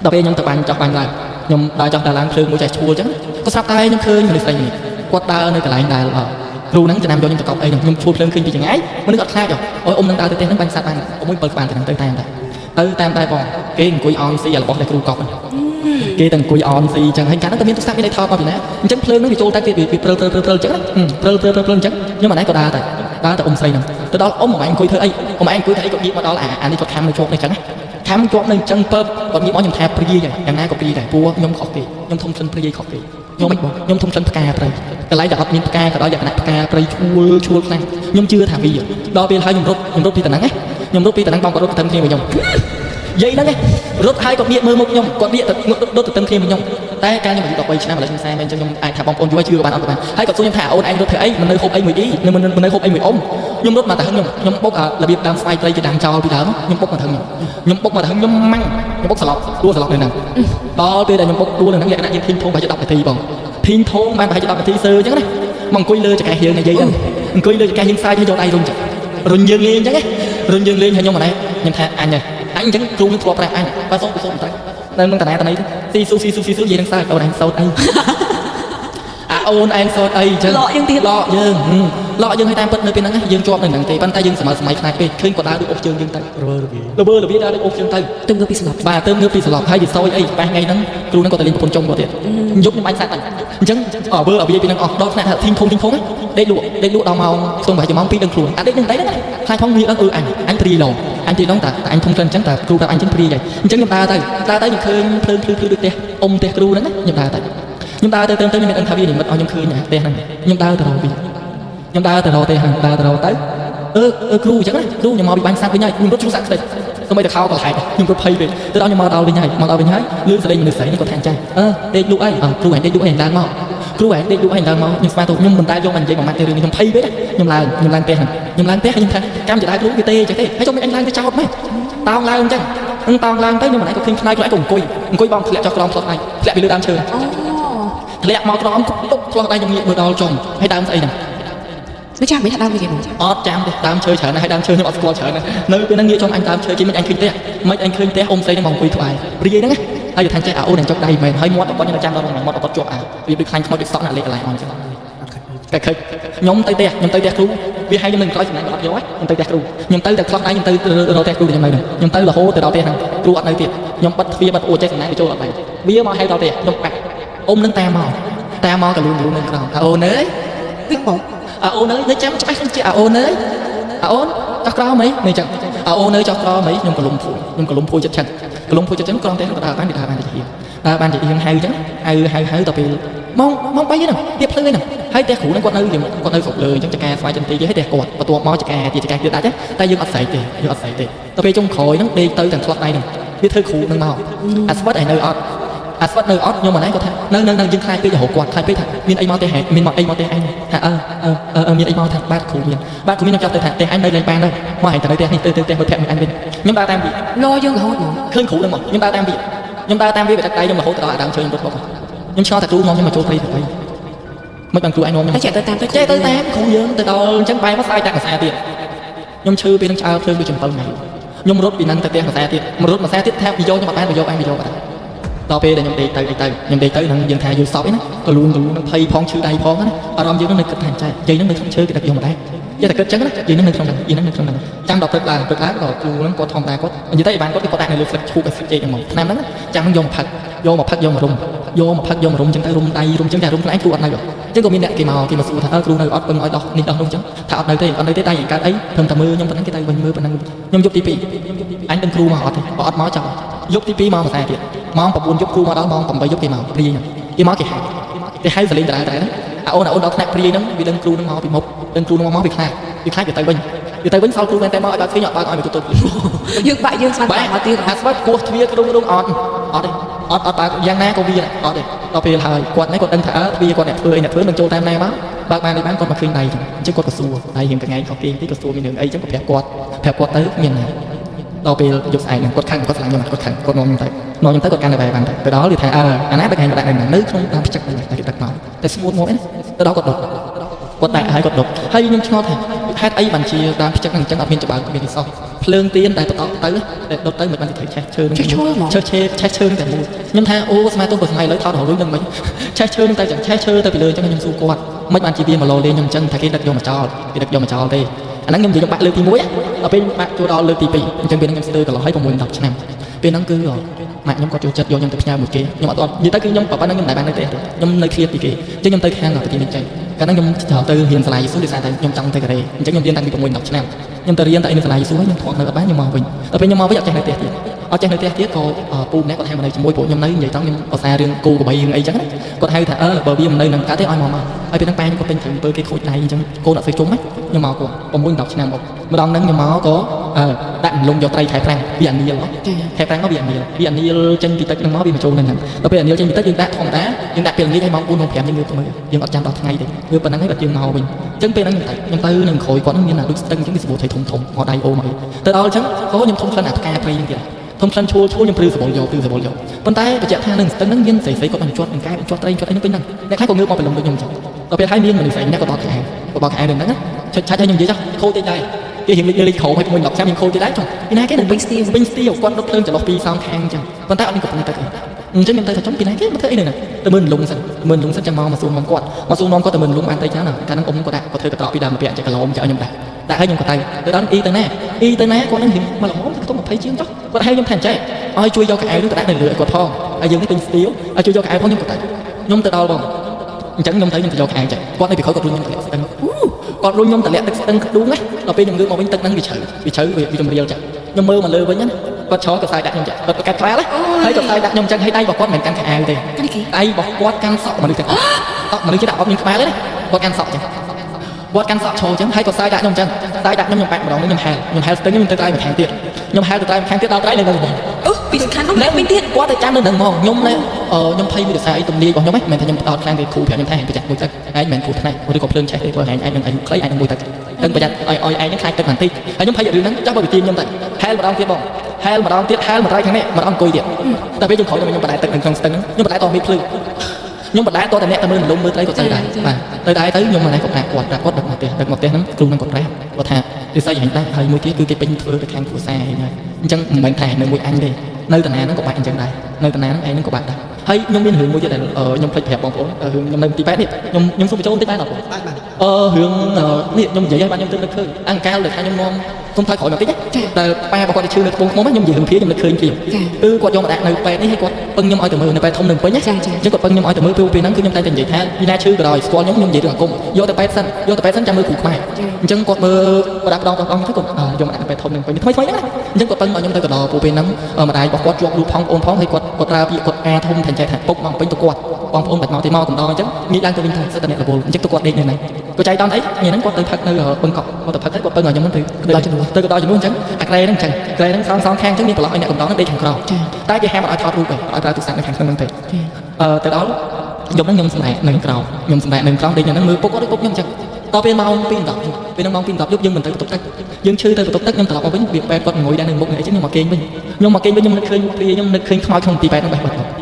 ដល់ពេលខ្ញុំទៅបាញ់ចោះបាញ់ឡើងខ្ញុំដើរចោះដើរឡើងភ្លើងមួយចែកឈួលអញ្ចឹងក៏ស្រាប់តែខ្ញុំឃើញមនុស្សស្រីនេះគាត់ដើរនៅកន្លែងដែលគ្រូហ្នឹងចំណាំយកខ្ញុំទៅកប់អីហ្នឹងខ្ញុំឈួលភ្លើងឃើញពីចង្អាយមនុស្សអត់ខ្លាចអូអ៊ំនឹងដើរទៅផ្ទះហ្នឹងបាញ់សត្វបានអ៊ំមួយ7ក្បាលទៅហ្នឹងទៅតាមដែរបងគេអង្គុយអនស៊ីរបស់ដែលគ្រូកប់គេទាំងអង្គុយអនស៊ីអញ្ចឹងហើយកាលហ្នឹងក៏មានទូរស័ព្ទមានអីថតមកពីណាអញ្ចឹងភ្លើងហ្នឹងវាចូលតែវាព្រើអញ្ចឹងព្រើអញ្ចឹងខ្ញុំអានេះក៏ដើរទៅអ៊ំស្រីហ្នឹងទៅដល់អ៊ំអង្គុយធ្វើអីអ៊ំអង្គុយធ្វើអីក៏ងាកមកដល់អានេះគាត់ខាំនៅជាប់នេះអញ្ចឹងខាំជាប់នៅអញ្ចឹងពើគាត់ងាកមកខ្ញុំថាព្រាយយ៉ាងណាក៏ព្រាយដែរព្រោះខ្ញុំខុសគេខ្ញុំធំក្លិនព្រាយខុសគេខ្ញុំមិនបងខ្ញុំធំក្លិនផ្កាព្រៃកន្លែងដែលអត់មានផ្កាក៏ដោយលក្ខណៈផ្កាព្រៃឈួលខ្លាំងខ្ញុំជឿថាវាដល់ពេលហើយខ្ញុំរត់ពីតំណឹងខ្ញុំរត់ពីតំណឹងបងក៏រត់ទៅតាមគ្នាvớiខ្ញុំយាយហ្នឹងរត់ហើយគាត់ងាកមើលមុខខ្ញុំគាត់ងាកទៅរត់ទៅតាមគ្នាvớiខ្ញុំតែកាលខ្ញុំអាយុ13ឆ្នាំឥឡូវខ្ញុំ40អញ្ចឹងខ្ញុំអាចថាបងប្អូនយល់ជឿក៏បានអត់ក៏បានហើយគាត់សួរខ្ញុំថាអូនឯងរត់ធ្វើអីមិននៅហូបអីមួយអ៊ីមិននៅហូបអីមួយអ៊ំខ្ញុំរត់មកតែខ្ញុំបុករបៀបដើមស្វាយព្រៃជាដាំងចោលពីដើមខ្ញុំបុកមកទៅខ្ញុំបុកមកទៅខ្ញុំម៉ាំងខ្ញុំបុកសឡប់ដួលសឡប់នៅហ្នឹងដល់ពេលដែលខ្ញុំបុកដួលនៅហ្នឹងលក្ខណៈយើងធីងធំប្រហែលជា10នាទីបងធីងធំបានប្រហែលជា10នាទីសើអញ្ចឹងណាមកអង្គុយលើចង្កេះយើងនិយាយហ្នឹងអង្គុយលើចង្កេះយើងខ្សែហើយយកដៃរុញរុញយើងលេងអញ្ចឹងរុញយើងលេងហើយខ្ញុំម្នាក់ខ្ញុំថាអញអញ្ចឹងគ្រូនឹងធ្លាប់ប្រាប់អញបាទសូមទៅនឹងតាណាតានេះស៊ីស៊ូនិយាយនឹងសើអូនឯងសោតអីអូនឯងសោតអីអញ្ចឹងឡកយើងឲ្យតាមពិតនៅពេលហ្នឹងយើងជាប់នៅហ្នឹងទេប៉ុន្តែយើងសម័យខ្លាចពេកឃើញគាត់ដើរដូចអុសជើងយើងទៅរបើរបៀដើរដូចអុសជើងទៅទៅងើបពីស្លាប់បាទទៅងើបពីស្លាប់ហើយវាសោយអីបែបថ្ងៃហ្នឹងគ្រូហ្នឹងគាត់ទៅលេងប្រពន្ធចុងគាត់ទៀតយប់ខ្ញុំបាញ់សាច់អញ្ចឹងបើរបៀពីហ្នឹងអស់ដល់ថ្នាក់ធីងធំដេកលក់ដល់ម៉ោងខ្ទង់ប្រហែលជាម៉ោង2ដឹងខ្លួនដេកនឹងដេកហ្នឹងខ្លាចផងងាកដល់អញព្រីឡងអញព្រីឡងតាអញធំក្លិនអញ្ចឹងតាគ្រូប្រាប់អញអញ្ចឹងព្រីហើយអញ្ចឹងខ្ញុំដើរទៅខ្ញុំឃើញភ្លើងដូចផ្ទះអ៊ំផ្ទះគ្រូហ្នឹងខ្ញុំដើរទៅខ្ញុំមានដឹងថាវានិមិត្តឲ្យខ្ញុំឃើញផ្ទះហ្នឹងខ្ញុំដើរទៅរកវាខ្ញុំដើរទៅរកផ្ទះហ្នឹងដើរទៅរកទៅគ្រូអញ្ចឹងណាគ្រូខ្ញុំមកពីបាញ់សាក់វិញហើយខ្ញុំរត់ជួសាក់ស្ទេសូម្បីតែខោក៏ហែកខ្ញុំរត់ភ័យពេកទៅដល់ខ្ញុំមកដល់វិញហើយលឺសលេងមនុស្សស្រីនេះគាត់ថាអញ្ចឹងដេកលក់អីគ្រូឯងដេកលក់អីឡើងមកគ្រូឯងដេកលក់អីឡើងមកខ្ញុំស្មានទៅខ្ញុំមិនដែលយកមកនិយាយមួយម៉ាត់ទេរឿងនេះខ្ញុំភ័យពេកខ្ញុំឡើងផ្ទះហ្នឹងខ្ញុំឡើងផ្ទះខ្ញុំថាកម្មជាដៃគ្រូវាទេអញ្ចឹងទេហើយចុះមិនអញឡើងទៅចោតម៉េចតោងឡើងអញ្ចឹងតោងឡើងទៅខ្ញុំមិនឯងក៏ឃើញខ្នើយខ្លួនឯងក៏អង្គុយបងធ្លាក់ចុះក្រោមផ្លុតដៃធ្លាក់ពីលើដើមឈើធ្លាក់មកក្រោមទុកផ្លុតដៃខ្ញុំងាកមើលដល់ចុងហើយដើមស្អីហ្នឹងដូចចាំមិនថាដើមវាគេបងអត់ចាំទេដើមឈើច្រើនណាស់ហើយដើមឈើខ្ញុំអត់ស្គាល់ច្រើនណាស់នៅពេលហ្នឹងងាកចំអញដើមឈើជិះមិនអញឃើញទេមិនអញឃើញទេអ៊ំស្រីហ្នឹងមកអង្គុយក្បែរព្រាយហ្នឹងហើយថាចេះអូនអញចុកដៃមែនហើយមាត់របស់ខ្ញុំចាំដល់មាត់របស់គាត់ជាប់វាដូចខ្លាញ់ខ្មោចដូចសក់ណាលេខកន្លែងអញ្ចឹងតែឃើញខ្ញុំទៅផ្ទះគ្រូវាឲ្យខ្ញុំនឹងក្រោយចំណាយអត់យកខ្ញុំទៅផ្ទះគ្រូខ្ញុំទៅតែខ្លះដៃខ្ញុំទៅរកផ្ទះគ្រូខ្ញុំនៅខ្ញុំទៅរហូតទៅដល់ផ្ទះហ្នឹងគ្រូអត់នៅទៀតខ្ញុំបិទទ្វារបិទអួចេះចំណាយទៅចូលអត់ដែរវាមកហៅដល់ផ្ទះខ្ញុំបាក់អ៊ំនឹងតាមមកក៏លូននៅក្រោមអូនអើយទឹកបងអូនអើយនៅចាំច្បាស់ជាអូនអើយអូនចោះក្រោមអីនេះចឹងអូនអើយចោះក្រោមអីខ្ញុំកលុំភួយចិត្តចឹងក្រោមផ្ទះក៏ដើរបានជាអៀងហៅចឹងហៅដល់ពេលម៉ោង3ហ្នឹងទៀតភ្លឺហ្នឹងហើយផ្ទះគ្រូហ្នឹងគាត់នៅស្រុកលើអញ្ចឹងចកាស្វាយចន្ទីហើយផ្ទះគាត់បន្ទាប់មកចកាទៀតដាច់តែយើងអត់ស្រែកទេដល់ពេលចុងក្រោយហ្នឹងដេកទៅទាំងខ្លះដៃហ្នឹងវាធ្វើគ្រូហ្នឹងមកអាស្វិតឯនៅអត់ខ្ញុំមិនឯងគាត់ថានៅយើងខ្លាចពេករហូតគាត់ខ្លាចពេកថាមានអីមកទេហេមានមកអីមកទេអញថាមានអីមកថាបាទគ្រូមានខ្ញុំចាប់ទៅថាទេអញនៅលេងបានដែរមកហែងទៅនៅផ្ទះនេះទៅផ្ទះមើលភ័ក្រមួយអញវិញខ្ញុំដើរតាមវាលោយើងរហូតមកឃើញគ្រូហ្នឹងមកខ្ញុំដើរតាមវាវាដាក់ដៃខ្ញុំរហូតដល់អាដើមឈើខ្ញុំរត់មកខ្ញុំឆ្ងល់ថាគ្រូនាំខ្ញុំមកចូលព្រៃទៅវិញមិនបានគ្រូអញនាំខ្ញុំតែចេះទៅតាមគ្រូយើងទៅដល់អញ្ចឹងបែរមកស្ដាយតាក់កសាទៀតខ្ញុំឈឺពេលនឹងឆ្អើភ្លើងដូចចំ7ម៉ែខ្ញុំរត់ពីហ្នឹងទៅផ្ទះកសាទៀតរត់មកសាទៀតថាវាយកខ្ញុំអត់បានវាយកអញអត់ដល់ពេលដែលខ្ញុំដេកទៅហ្នឹងយើងថាយល់សពអីណាក៏លូននឹងភ័យផងឈឺដៃផងណាអារម្មណ៍យើងនឹងគិតថាចាយាយនឹងនៅក្នុងឈើគេដឹកយកមកដែរយកតែគិតចឹងណាយាយនឹងនៅក្នុងហ្នឹងចាំដល់ព្រឹកឡើងក៏គ្រូហ្នឹងគាត់ធម្មតាគាត់និយាយទៅបានគាត់ដាក់នៅលើ flex ឈូកឲ្យ flex ជែកហ្នឹងមកឆ្នាំហ្នឹងចាំនឹងយកមកផឹកយកមករុំចឹងទៅរុំដៃរុំចឹងតែរុំខ្លួនឯងគ្រូអត់នៅចឹងក៏មានអ្នកគេមកសួរថាគ្រូនៅអត់ពឹងឲ្យដោះនេះដោះនោះចឹងថាអត់នៅទេតែយ៉ាងកើតអីព្រមតែមើលខ្ញុំប៉ុណ្ណឹងគេទៅវិញមើលប៉ុណ្ណឹងខ្ញុំយប់ទី2អញដឹងគ្រូមកអត់ទេអត់មកចោលយប់ទី2មកមួយខ្សែទៀតម៉ោង9យប់គ្រូមកដល់ម៉ោង8យប់គេមកព្រាយហ្នឹងគេមកគេហៅសលេងតែហ្នឹងអូនដល់ថ្នាក់ព្រាយហ្នឹងវាដឹងគ្រូហ្នឹងមកពីមុខដឹងគ្រូហ្នឹងមកពីខ្លាចវាទៅវិញសល់គ្រូមែនតែមកឲ្យបើស្វែងអត់បើឲ្យទៅយើងបាក់យើងស្មានមកទៀតអាស្បាត់គោះទ្វារគ្រូនោះអត់បើយ៉ាងណាក៏វាអត់ទេដល់ពេលហើយគាត់នេះគាត់ដឹងថាទ្វារគាត់អ្នកធ្វើនឹងចូលតាមណាមកបើបានគាត់មកឃើញដៃអញ្ចឹងគាត់ក៏សួរដៃរៀងកង្ហែងខុសគេទីក៏សួរមានរឿងអីអញ្ចឹងក៏ប្រាប់គាត់ទៅមានណាដ ដល់ពេលយកស្អែកហ្នឹងគាត់ខឹងគាត់ស្លាញ់ខ្ញុំគាត់ខឹងគាត់នាំខ្ញុំទៅគាត់កាន់តែបែរបានទៅដល់គឺថាអាណាទៅខាងដាក់នៅក្នុងតាមផ្ចឹកហ្នឹងតែគេដឹកមកតែស្ងួតមកហ្នឹងទៅដល់គាត់ដុតគាត់ដាក់ហើយគាត់ដុតហើយខ្ញុំឆ្ងល់ថាហេតុអីបានជាតាមផ្ចឹកហ្នឹងអញ្ចឹងអត់មានច្បាប់មានអីសោះភ្លើងទៀនដែលបន្តទៅដុតទៅមិនបានទៅឆេះឈើហ្នឹងឆេះឈើតែមួយខ្ញុំថាអូស្មាតទៅក៏ស្មៃលើថតរលុយហ្នឹងមិនឆេះឈើហ្នឹងតែចឹងឆេះឈើទៅពីលើអញ្ចឹងខ្ញុំសួរគាត់មិនបានជាវាមកលោលេងខ្ញុំអញ្ចឹងថាគេដឹកយកមកចោលគេដឹកយកមកចោលទេអាហ្នឹងខ្ញុំនិយាយបាក់លើកទី1ដល់ពេលបាក់ចូលដល់លើកទី2អញ្ចឹងពេលហ្នឹងខ្ញុំស្ទើរកន្លោះហើយ6 10ឆ្នាំពេលហ្នឹងគឺម៉ាក់ខ្ញុំគាត់ចូលចិត្តយកខ្ញុំទៅផ្ញើមួយគេខ្ញុំអត់និយាយទៅគឺខ្ញុំប៉ុណ្ណឹងខ្ញុំមិនបាននៅទេខ្ញុំនៅឃ្លាតពីគេអញ្ចឹងខ្ញុំទៅខាងប្រទេសនេះចឹងកាលហ្នឹងខ្ញុំទៅរៀនសាលាយេស៊ូដោយសារតែខ្ញុំចង់ទៅកូរ៉េអញ្ចឹងខ្ញុំរៀនតាំងពី6 10ឆ្នាំខ្ញុំទៅរៀនតែនៅសាលាយេស៊ូហើយខ្ញុំធ្លាប់នៅអត់បានខ្ញុំមកវិញដល់ពេលខ្ញុំមកវិញអត់ចេះនៅផ្ទះទៀតអត់ចេះនៅផ្ទះទៀតក៏ពូម្នាក់គាត់ហៅមកនៅជាមួយពួកខ្ញុំនៅនិយាយតង់ខ្ញុំឧស្សាហ៍រឿងគូក្របីរឿងអីចឹងគាត់ហៅថាបើវាមិននៅនឹងកើតទេឲ្យមកហើយពេលហ្នឹងប៉ែខ្ញុំគាត់ពេញถึงពើគេខូចដៃអញ្ចឹងកូនអត់ស្អីជុំហ្នឹងខ្ញុំមកគាត់6 10ឆ្នាំមកម្ដងហ្នឹងខ្ញុំមកក៏ដាក់លំយកត្រីខែប្រាំងវាអានីលខែប្រាំងមកវាអានីលចេញពីទឹកហ្នឹងមកវាមកចូលនៅហ្នឹងដល់ពេលអានីលចេញពីទឹកយើងដាក់ធម្មតាយើងដាក់ពេលល្ងាចឲ្យម៉ោង4 5យើងងើបទៅមើលយើងអត់ចាំដល់ថ្ងៃទេងើបប៉ុណ្ណឹងហើយបាត់យើងមកវិញអញ្ចឹងពេលហ្នឹងខ្ញុំទៅនឹងក្រោយគាត់ហ្នឹងមានដូចស្ទឹងអញ្ចឹងវាសបោថៃធំមកដៃអូមកទៅដល់អញ្ចឹងក៏ខ្ញុំធំក្លិនអាផ្កាព្រៃហ្នឹងទៀតធំក្លិនឈួលខ្ញុំព្រឺសបោយកប៉ុន្តែបញ្ជាក់ថានឹងស្ទឹងហ្នឹងមានស្រីគាត់បានជាប់នឹងកែជាប់ត្រីជាប់អីហ្នឹងពេញហ្នឹងអ្នកខ្លះក៏ងើបមកប្រឡំដូចខ្ញុំអញ្ចឹងដល់ពេលហើយមានមនុស្សស្រីអ្នកក៏បោកខែរឿងហ្នឹងឆាច់ឲ្យខ្ញុំនិយាយចុះខូចតិចដែរគេរៀងលេខក្រោមឲ្យមួយ10ឆ្នាំខ្ញុំខូចតិចដែរចុះពីណាគេនឹងវិញស្ទីលគាត់ដុតភ្លើងចន្លោះពីសងខាងអញ្ចឹងប៉ុន្តែអត់មានកំពុងទឹកទេអញ្ចឹងខ្ញុំទៅថាចុះពីណាគេមកធ្វើអីហ្នឹងទៅមើលលំសិនចាំមកសួរនាំគាត់ទៅមើលលំបានទៅចាណាកាលហ្នឹងអ៊ំគាត់ដាក់គាត់ធ្វើកត្រកពីដើមពាក់ចេះកឡោមចេះឲ្យខ្ញុំដាក់ឲ្យខ្ញុំក៏ទៅដល់ទៅណាគាត់នឹងរៀងមកល្មមទៅខ្ទង់20ជាងចុះគាត់ហៅខ្ញុំថាអញ្ចេះឲ្យជួយយកកៅអៅទៅដាក់នៅលើឲ្យគាត់ផងហើយយើងនេះពេញស្ទីលឲ្យជួយយកកៅអៅផងខ្ញុំទៅដល់បងអញ្ចឹងខ្ញុំទៅយកកៅអៅចេះគាត់នៅពីក្រោយគាត់រុញខ្ញុំទៅស្ទឹងគាត់រុញខ្ញុំទៅលាក់ទឹកស្ទឹងខ្ដួងណាដល់ពេលខ្ញុំងើបមកវិញទឹកហ្នឹងវាជ្រៅវាចម្រៀលចាខ្ញុំមើលមកលើវិញណាគាត់ឆ្លក៏ខ្សែដាក់ខ្ញុំចាគាត់កាត់ក្រាលហើយគាត់ខ្សែដាក់ខ្ញុំចឹងហើយដៃរបស់គាត់មិនកាន់ខោអាវទេដៃរបស់គាត់កាន់សក់មនុស្សទាំងអស់មនុស្សគេដាក់អត់មានក្បាលទេគាត់កាន់សក់ចឹងគាត់កាន់សក់ឈរចឹងហើយគាត់ខ្សែដាក់ខ្ញុំចឹងខ្សែដាក់ខ្ញុំបាក់ម្ដងនេះខ្ញុំហែលស្ទឹងខ្ញុំទៅក្រៅមួយខាងទៀតដល់ក្រៅនៅនឹងបងពីសំខាន់នោះវិញទៀតគាត់ទៅចាំនៅនឹងហ្មងខ្ញុំភ័យវិទ្យាសាស្ត្រអីទំនាយរបស់ខ្ញុំហ៎មិនថាខ្ញុំផ្ដោតខ្លាំងគេគ្រូប្រាប់ខ្ញុំថាប្រចាំមួយទឹកឯងមិនគ្រូថ្នាក់ឬក៏ភ្លើងឆេះទេព្រោះឯងនឹងខ្លីឯងនឹងមួយទឹកដឹងប្រយ័ត្នឲ្យឯងនឹងខ្លាចទឹកបន្តិចហើយខ្ញុំភ័យរឿងហ្នឹងចាស់បើវិទាខ្ញុំទៅហែលម្ដងទៀតបងហែលម្ដងទៀតហែលម្ដាយខាងនេះម្ដងអង្គុយទៀតតែពេលខ្ញុំក្រោយខ្ញុំបដែតទឹកនៅក្នុងស្ទឹងខ្ញុំបដែតតមានភ្លើងខ្ញុំបដែតតតែអ្នកទៅមើលលំមើលត្រីគាត់ទៅដែរបាទទៅដែរទៅខ្ញុំមិនដែរគាត់ប្រាប់គាត់ដឹកមកផ្ទះហ្នឹងគ្រូនឹងគាត់ប្រាប់គាត់ថាវាស្អីយ៉ាងដែរហើយមួយទៀតគឺគេពេញធ្វើទៅខាងគ្រួសារហើយអញ្ចឹងមិនមែនតែនៅមួយអញទេនៅតាណាហ្នឹងក៏បាក់អញ្ចឹងដែរនៅតាណាហ្នឹងឯងហ្នឹងក៏បាក់ដែរហើយខ្ញុំមានរឿងមួយទៀតដែលខ្ញុំភ្លេចប្រាប់បងប្អូនរឿងខ្ញុំនៅទីប៉ែតនេះខ្ញុំសុំបញ្ចូលបន្តិចបានអត់បងរឿងនេះខ្ញុំនិយាយឲ្យបានខ្ញុំទៅនឹកឃើញអង្កាលដែលថាខ្ញុំនាំសុំថយក្រោយបន្តិចតែប៉ែរបស់គាត់ទៅឈឺនៅត្បូងឃ្មុំខ្ញុំនិយាយរឿងភៀខ្ញុំនឹកឃើញព្រាមគឺគាត់យកមកដាក់នៅប៉ែតនេះហើយគាត់ពឹងខ្ញុំឲ្យទៅមើលនៅប៉ែតធំនៅពេញអញ្ចឹងគាត់ពឹងខ្ញុំឲ្យទៅមើលពេលហ្នឹងគឺខ្ញុំតែនិយាយថាពីណាឈឺក៏ដោយស្គាល់ខ្ញុំនិយាយរឿងអាគមយកទៅប៉ែតសិនចាំមើលគ្រូខ្មែរអញ្ចឹងគាត់មើលបដាប់ដងទៅគាត់យកមកដាក់នៅប៉ែតធំនឹងពេញថ្មីហ្នឹងអញ្ចឹងគាត់ពឹងឲ្យខ្ញុំទៅកណ្ដោពេលហ្នឹងម្ដាយរបស់គាត់ជាប់លូផងបងផងហើយគាត់ប្រើពាក្យគាត់អាធំថាចេះថាពុកមកពេញទៅគាត់បងប្អូនបាច់មកទីមកកំដរអញ្ចឹងងាយឡើងទៅវិញថាសិតតែអ្នករវល់អញ្ចឹងទៅគាត់ដេកនៅហ្នឹងគាត់ចៃតន់អីថ្ងៃហ្នឹងគាត់ទៅផឹកនៅបឹងកក់គាត់ទៅផឹកហើយគាត់ពឹងឲ្យខ្ញុំហ្នឹងទៅដល់ជំនួសអញ្ចឹងអាក្រែហ្នឹងសងខាងអញ្ចឹងមានប្រឡោះឲ្យអ្នកកំដរហ្នឹងដេកខាងក្រោមតែគេហាមឲ្យថតរូបទេឲ្យប្រើទូរស័ព្ទនៅខាងក្នុងហ្នឹងទេទៅដល់ខ្ញុំសម្ដែងនៅក្រោមដេកនៅហ្នឹងមើលពុកគាត់ដូចពុកខ្ញុំអញ្ចឹងដល់ពេលម៉ោង2:10ពេលហ្នឹងម៉ោង2:10យប់យើងមិនទៅបន្ទប់ទឹកយើងឈឺទៅបន្ទប់ទឹកខ្ញុំត្រឡប់មកវិញវាបែបគាត់ងុយដែរនៅមុខនេះអញ្ចឹងខ្ញុំមកគេងវិញខ្ញុំនឹកឃើញខ្មោចក្នុងទីបែបហ្នឹងបែប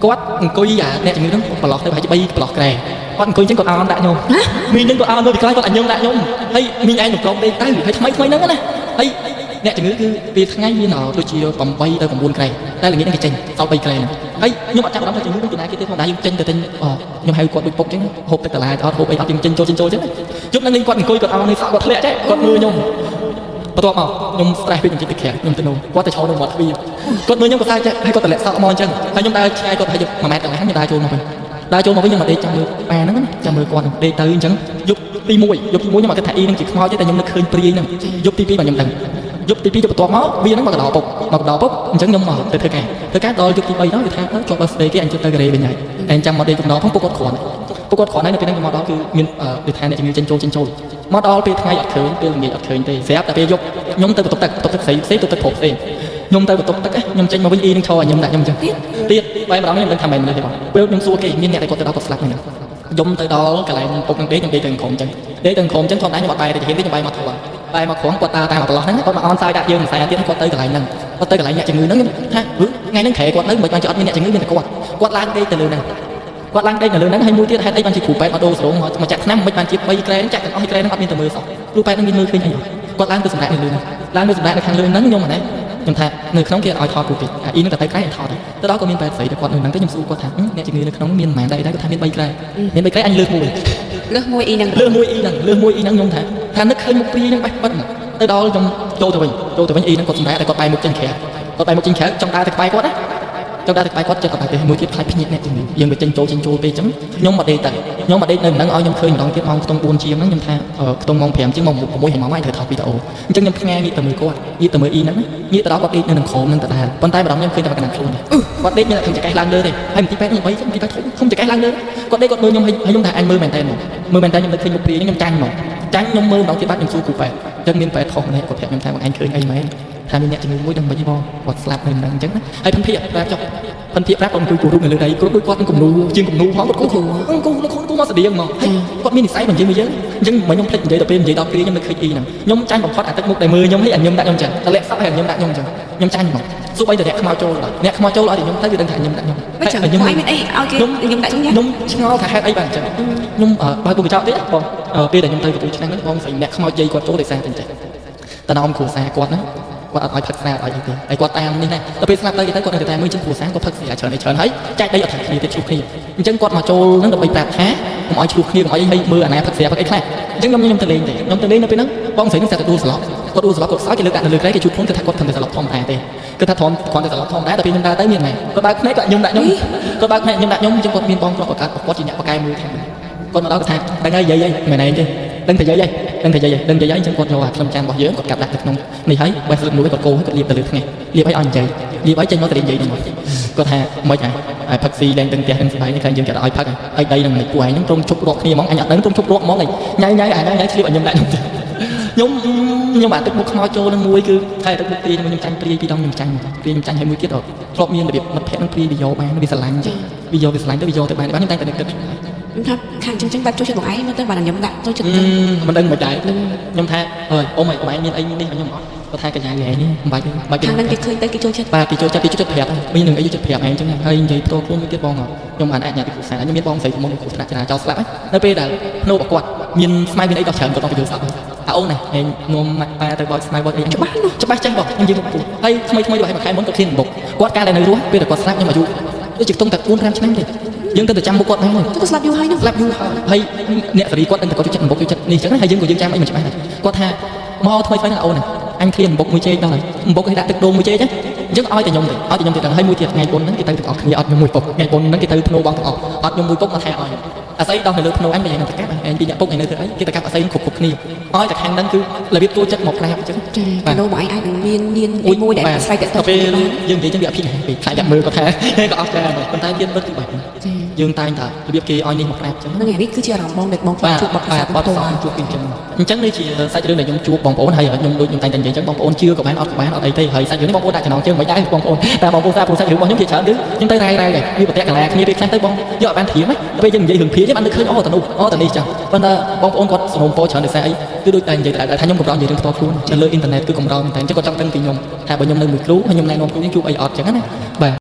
គាត់អង្គុយអ្នកជំងឺហ្នឹងប្រឡោះទៅប្រហែលជា3ប្រឡោះក្រែគាត់អង្គុយអញ្ចឹងគាត់អោនដាក់ខ្ញុំមីងហ្នឹងគាត់អោននៅពីក្រោយគាត់អញ្ញឹងដាក់ខ្ញុំហើយមីងឯងនឹងក្រុមដេកទៅហើយថ្មីហ្នឹងណាហើយអ្នកជំងឺគឺពេលថ្ងៃមានដូចជា8ទៅ9ក្រែតែល្ងាចហ្នឹងគេចេញសល់3ក្រែហ្នឹងហើយខ្ញុំអត់ចាប់អារម្មណ៍ថាជំងឺហ្នឹងពីណាគេទេធម្មតាយើងចេញទៅទិញខ្ញុំហៅគាត់ដូចពុកអញ្ចឹងហូបទឹកតឡាអត់ហូបអីអត់យើងចេញចូលអញ្ចឹងជប់ហ្នឹងគាត់អង្គុយគាត់អោននៅសក់គាត់ធ្លាក់ចេះគាត់មើលខ្ញុំបន្ទាប់មកខ្ញុំ stress ពេកខ្ញុំជិះទៅក្រៅខ្ញុំទៅនោះគាត់ទៅឈរនៅមាត់ទ្វារគាត់មើលខ្ញុំគាត់ថាចេះហើយគាត់តម្លាក់សក់មកអញ្ចឹងហើយខ្ញុំដើរឆ្ងាយគាត់ប្រហែល1ម៉ែត្រកន្លះខ្ញុំដើរចូលមកវិញខ្ញុំមកដេកចាំមើលប៉ែហ្នឹងចាំមើលគាត់ដេកទៅអញ្ចឹងយប់ទី1ខ្ញុំអត់គិតថាអ៊ីនឹងជាខ្មោចទេតែខ្ញុំនឹកឃើញព្រាយហ្នឹងយប់ទី2បាទខ្ញុំដឹងយប់ទី2យប់បន្ទាប់មកវាហ្នឹងមកកណ្ដោពុកអញ្ចឹងខ្ញុំមកទៅធ្វើការដល់យប់ទី3ដល់វាថាជាប់ birthday គេអញ្ចឹងទៅកូរ៉េវិញហើយតែចាំមកដេកកណ្ដោផងពុកគាត់គ្រាន់ហើយនៅពេលហ្នឹងខ្ញុំមកដល់គឺមានដូចថាអ្នកជំងឺចេញចូលមកដល់ពេលថ្ងៃអត់ឃើញពេលល្ងាចអត់ឃើញទេស្រាប់តែពេលយប់ខ្ញុំទៅបន្ទប់ទឹកផ្សេងទៅទឹកព្រោះផ្សេងខ្ញុំទៅបន្ទប់ទឹកខ្ញុំចេញមកវិញអ៊ីនឹងឈរឲ្យខ្ញុំដាក់ខ្ញុំអញ្ចឹងទៀតបែរម្ដងខ្ញុំដឹងថាមិនមែនទេបងពេលខ្ញុំសួរគេមានអ្នកតែគាត់ទៅដល់គាត់ស្លាប់ហ្នឹងខ្ញុំទៅដល់កន្លែងពុកនឹងដេកខ្ញុំដេកទៅក្រុមអញ្ចឹងធម្មតាខ្ញុំអត់បែរទៅហ៊ានទេខ្ញុំបែរមកធំ បែរមកក្រុងគាត់ដើរតាមប្រឡោះហ្នឹងគាត់មកអនសាយដាក់យើងខ្សែទៀតគាត់ទៅកន្លែងហ្នឹងគាត់ទៅកន្លែងអ្នកជំងឺហ្នឹងថាថ្ងៃហ្នឹងក្រែគាត់នៅមិនបានជាអត់មានអ្នកជំងឺមានតែគាត់ឡើងដេកទៅលើហ្នឹងគាត់ឡើងដេកនៅលើហ្នឹងហើយមួយទៀតហេតុអីបានជាគ្រូពេទ្យអត់ដូរស្រងមកចាក់ថ្នាំមិនបានជា3ក្រែចាក់ទាំងអស់ក្រែហ្នឹងអត់មានទៅមើលសោះគ្រូពេទ្យហ្នឹងមានមើលឃើញអីគាត់ឡើងទៅសម្រាប់នៅលើហ្នឹងឡើងទៅសម្រាប់នៅខាងលើហ្នឹងខ្ញុំថានៅក្នុងគេឲ្យថតរូបទៀតអ៊ីនឹងតែក្រែថតទៅដល់ក៏មានពេទ្យស្រីតែគាត់នៅហ្នឹងទៅខ្ញុំសួរគាត់ថាអ្នកជំងឺនៅក្នុងមានប៉ុន្មានដែរគាត់ថាមាន3ក្រែមាន3ក្រែអញលើកមួយ លើសមួយអ៊ីហ្នឹង លើមួយអ៊ីហ្នឹងខ្ញុំថានឹកឃើញមុខព្រាយហ្នឹងបាច់បាត់ទៅដល់ខ្ញុំចូលទៅវិញអ៊ីហ្នឹងគាត់សម្រាប់តែគាត់បែរមុខចេញក្រៅចង់ដើរទៅក្បែរគាត់ណាចង់ដើរទៅក្បែរគាត់ចិត្តគាត់ទៅមួយទៀតខ្លាចភ្ញាក់អ្នកជំងឺយើងទៅចេញចូលពេលអញ្ចឹងខ្ញុំមកដេកនៅហ្នឹងឲ្យខ្ញុំឃើញម្ដងទៀតម៉ោងខ្ទង់4ជាងហ្នឹងខ្ញុំថាខ្ទង់ម៉ោង5ជាងម៉ោង6ហើយម៉ោងហើយត្រូវថតវីដេអូអញ្ចឹងខ្ញុំផ្ញើងាកទៅមើលគាត់ងាកទៅមើលអ៊ីហ្នឹងងាកទៅដល់គាត់ដេកនៅក្នុងក្រោមហ្នឹងតើប៉ុន្តែម្ដងខ្ញុំឃើញតែកណ្ដាលខ្លួនគាត់ដេកមានតែខ្ញុំចកេះឡើងលើទេហើយមន្ទីរពេទ្យខ្ញុំ3ខ្ញុំខ្ញុំចកេះឡើងលើគាត់ដេកគាត់មើលខ្ញុំហើយខ្ញុំថាអញមើលមែនតើខ្ញុំនឹកឃើញមុខព្រាយខ្ញុំចាញ់ខ្ញុំមើលម្ដងទៀតបាត់ខ្ញុំសួរគ្រូពេទ្យអញ្ចឹងមានពេទ្យខុសម្នាក់គាត់ប្រាប់ខ្ញុំថាបងអញឃើញអីមែនថាមានអ្នកជំងឺមួយដឹងមិនទេបងគាត់ស្លាប់នៅហ្នឹងអញ្ចឹងណាហើយភិនភាកប្រាប់គាត់អង្គុយគូររូបនៅលើដៃគាត់គាត់គំនូជាងគំនូផងគាត់គូមកស្តៀងមកហើយគាត់មាននិស័យមិននិយាយមកយើងអញ្ចឹងមកខ្ញុំភ្លេចនិយាយដល់ពេលនិយាយដល់គ្រាខ្ញុំនឹកឃើញអ៊ីហ្នឹងខ្ញុំចាញ់បំផុតអាទឹកមុខដែលមើលខ្ញុំហើយខ្ញុំដាក់ខ្ញុំចឹងតលាក់សក់ហើយខ្ញុំដាក់ខ្ញុំចឹងខ្ញុំចាញ់មកទោះបីតែអ្នកខ្មៅចូលដល់ឲ្យតែខ្ញុំទៅគឺដឹងថាខ្ញុំដាក់ខ្ញុំ មិនចឹងខ្ញុំមានអីឲ្យគេខ្ញុំដាក់ខ្ញុំខ្ញុំឆ្ងល់ថាហេតុអីបានចឹងខ្ញុំបើពុកកញ្ចក់ទៀតបងពេលដែលខ្ញុំទៅទទួលឆ្នាំហ្នឹងបងស្រីអ្នកខ្មៅយាយគាត់ចូលតែសារតែចឹងតណោមគ្រូសាគាត់ណាគាត់អត់ឲ្យផឹកស្រាអត់ឲ្យអីទេហើយគាត់តាមនេះណាដល់ពេលស្លាប់ទៅគាត់នៅតែមើលជិះគ្រូសាគាត់ផឹកស្រាច្រើនហើយចែកដីអត់ថាគ្នាទៀតឈ្លោះគ្នាអញ្ចឹងគាត់មកចូលហ្នឹងដើម្បីប្រាប់ថាកុំឲ្យឈ្លោះគ្នាកុំឲ្យមើលអាណាផឹកស្រាផឹកអីខ្លះអញ្ចឹងខ្ញុំទៅលេងនៅពេលហ្នឹងបងស្រីនឹងតែដួលស្លាប់គាត់សើចគេលើកដាក់នៅលើក្រែគេជួបខ្លួនគាត់ថាគាត់ធ្វើតែស្លាប់ធម្មតាទេគឺថាគ្រាន់តែស្លាប់ធម្មតាតែពេលខ្ញុំដើរទៅមានម៉ែគាត់បើកភ្នែកគាត់ខ្ញុំដាក់ខ្ញុំគាត់បើកភ្នែកខ្ញុំដាក់ខ្ញុំអញ្ចឹងគាត់មានបងប្រុសប្រកាសគាត់ជាអ្នកបកកែមើលថាគាត់មកដល់គាត់ថាដឹងហើយយាយមែនឯងទេដឹងតែយាយអញ្ចឹងគាត់យកអាខ្លឹមចានរបស់យើងគាត់កាប់ដាក់ទៅក្នុងនេះហើយបែរស្លឹកមួយគាត់កោគាត់លាបទៅលើថ្ងាសលាបឲ្យអស់និយាយលាបឲ្យចេញមកតែនិយាយហ្នឹងមកគាត់ថាមិនហើយផឹកស៊ីឡើងទាំងផ្ទះទាំងស្បែកនេះខ្លាចយើងគេឲ្យផឹកហើយដីនឹងពួកឯងហ្នឹងព្រមជប់រកគ្នាហ្មងអញអត់ដឹងព្រមជប់រកហ្មងញ៉ៃឆ្លៀបឲ្យខ្ញុំដាក់ខ្ញុំបាទទឹកមុខខ្មោចចូលនឹងមួយគឺតែទឹកមុខព្រាយខ្ញុំចាញ់ព្រាយពីរដងខ្ញុំចាញ់ហើយមួយទៀតធ្លាប់មានរបៀបមិត្តភក្តិនឹងព្រាយវាយកបានវាស្រឡាញ់ចឹងវាយកទៅបានខ្ញុំតែតែនឹកថាខាងចឹងបាត់ចូលចិត្តបងឯងមើលទៅបាទខ្ញុំដាក់ចូលចិត្តមិនដឹងមិនដែរខ្ញុំថាអើយអ៊ំឯងមានអីនេះខ្ញុំអត់គាត់ថាកញ្ញាងនេះមិនបាច់ខាងហ្នឹងគេឃើញទៅគេចូលចិត្តបាទគេចូលចិត្តប្រាប់ហើយមាននឹងអីចូលចិត្តប្រាប់ឯងចឹងហើយនិយាយផ្ទាល់ខ្លួនមួយទៀតបងខ្ញុំអាចញាតិគ្រូសាខ្ញុំមានបងស្រីមុនគ្រូថ្នាក់ចរាចរណ៍ស្លាប់នៅពេលដែលភ្នូបគាត់មានស្មៅមានអីដល់ច្រើនគាត់ទៅយល់ស្លាប់អូននេះឯងងំប៉ាទៅបោចស្មៅបោចអីច្បាស់ចឹងបងខ្ញុំនិយាយមកហើយថ្មីទៅហើយមួយខែមុនគាត់ឃ្លានបុកគាត់កាលដែលនៅរស់ពេលដែលគាត់ស្លាប់ខ្ញុំអាយុដូចជាខ្ទង់តែ 4-5 ឆ្នាំទេយើងទៅចាំមុខគាត់ហ្នឹងគាត់ស្លាប់យូរហើយហ្នឹងស្លាប់យូរហើយអ្នកសេរីគាត់ដឹងតែគាត់ចិត្តបុកចិត្តនេះចឹងហើយយើងក៏យើងចាំអីមិនច្បាស់គាត់ថាមកថ្មីហ្នឹងអូនអញឃ្លានបុកមួយជែកដល់ហើយបុកគេដាក់ទឹកដូងមួយជែកចឹងអញ្ចឹងឲ្យតែខ្ញុំទៅដល់ហើយមួយទៀតថ្ងៃបុណ្យហ្នឹងគេទៅទាំងអស់គ្នាអត់ខ្ញុំមួយពុកថ្ងៃបុណ្យហ្នឹងគេទៅភ្នូបងទាំងអស់អត់ខ្ញុំមួយពុកមកថែឲ្យអាស័យដល់នៅលើភ្នូអញមិនយ៉ាងទៅកាប់ឯងពីអ្នកពុកឯងនៅធ្វើអីគេទៅកាប់អាស័យគ្រប់គ្នាឲ្យតែខាងហ្នឹងគឺរបៀបចូលចិត្តមកផ្លែអញ្ចឹងចា៎បងឯងអាចនឹងមានមួយដែលអាស្រ័យតែទៅពេលយើងនិយាយចឹងវាអភិនិហេពីខ្លាចតែមើលគាត់ថាក៏អត់ចាប៉ុន្តែទៀតពិតគឺបែបហ្នឹងយើងតែងតែរបៀបគេឲ្យនេះមកប្រាប់ចឹងហ្នឹងនេះគឺជាអារម្មណ៍បងដែលបងជួបបទពិសោធន៍ជួបពីចឹងអញ្ចឹងនេះជាសាច់រឿងដែលខ្ញុំជួបបងប្អូនហើយខ្ញុំដូចខ្ញុំតែងតែនិយាយចឹងបងប្អូនជឿក៏បានអត់ក៏បានអត់អីទេហើយសាច់រឿងនេះបងប្អូនដាក់ចំណងជើងមិនដែរបងប្អូនតែបងប្អូនសាច់រឿងរបស់ខ្ញុំជាច្រើនគឺខ្ញុំទៅរ៉ែដែរវាប្រតិកលាគ្នាពេលខ្លះទៅបងយកឲ្យបានធៀមពេលយើងនិយាយរឿងព្រាយបាននឹកឃើញអូតនេះចឹងប៉ុន្តែបងប្អូនគាត់សំណូមពរច្រើនដោយសារអីគឺដូចតែនិយាយថាខ្ញុំកម្រនិយាយរឿងផ្ទាល់ខ្លួននៅលើអ៊ីនធឺណិតគឺកម្រមែនតើអញ្ចឹងគាត់ចង់ដឹងពីខ្ញុំថាបើខ្ញុំនៅមួយគ្រូហើយខ្ញុំណែនាំគ្រូខ្ញុំជួបអីអត់ចឹងណាបាទ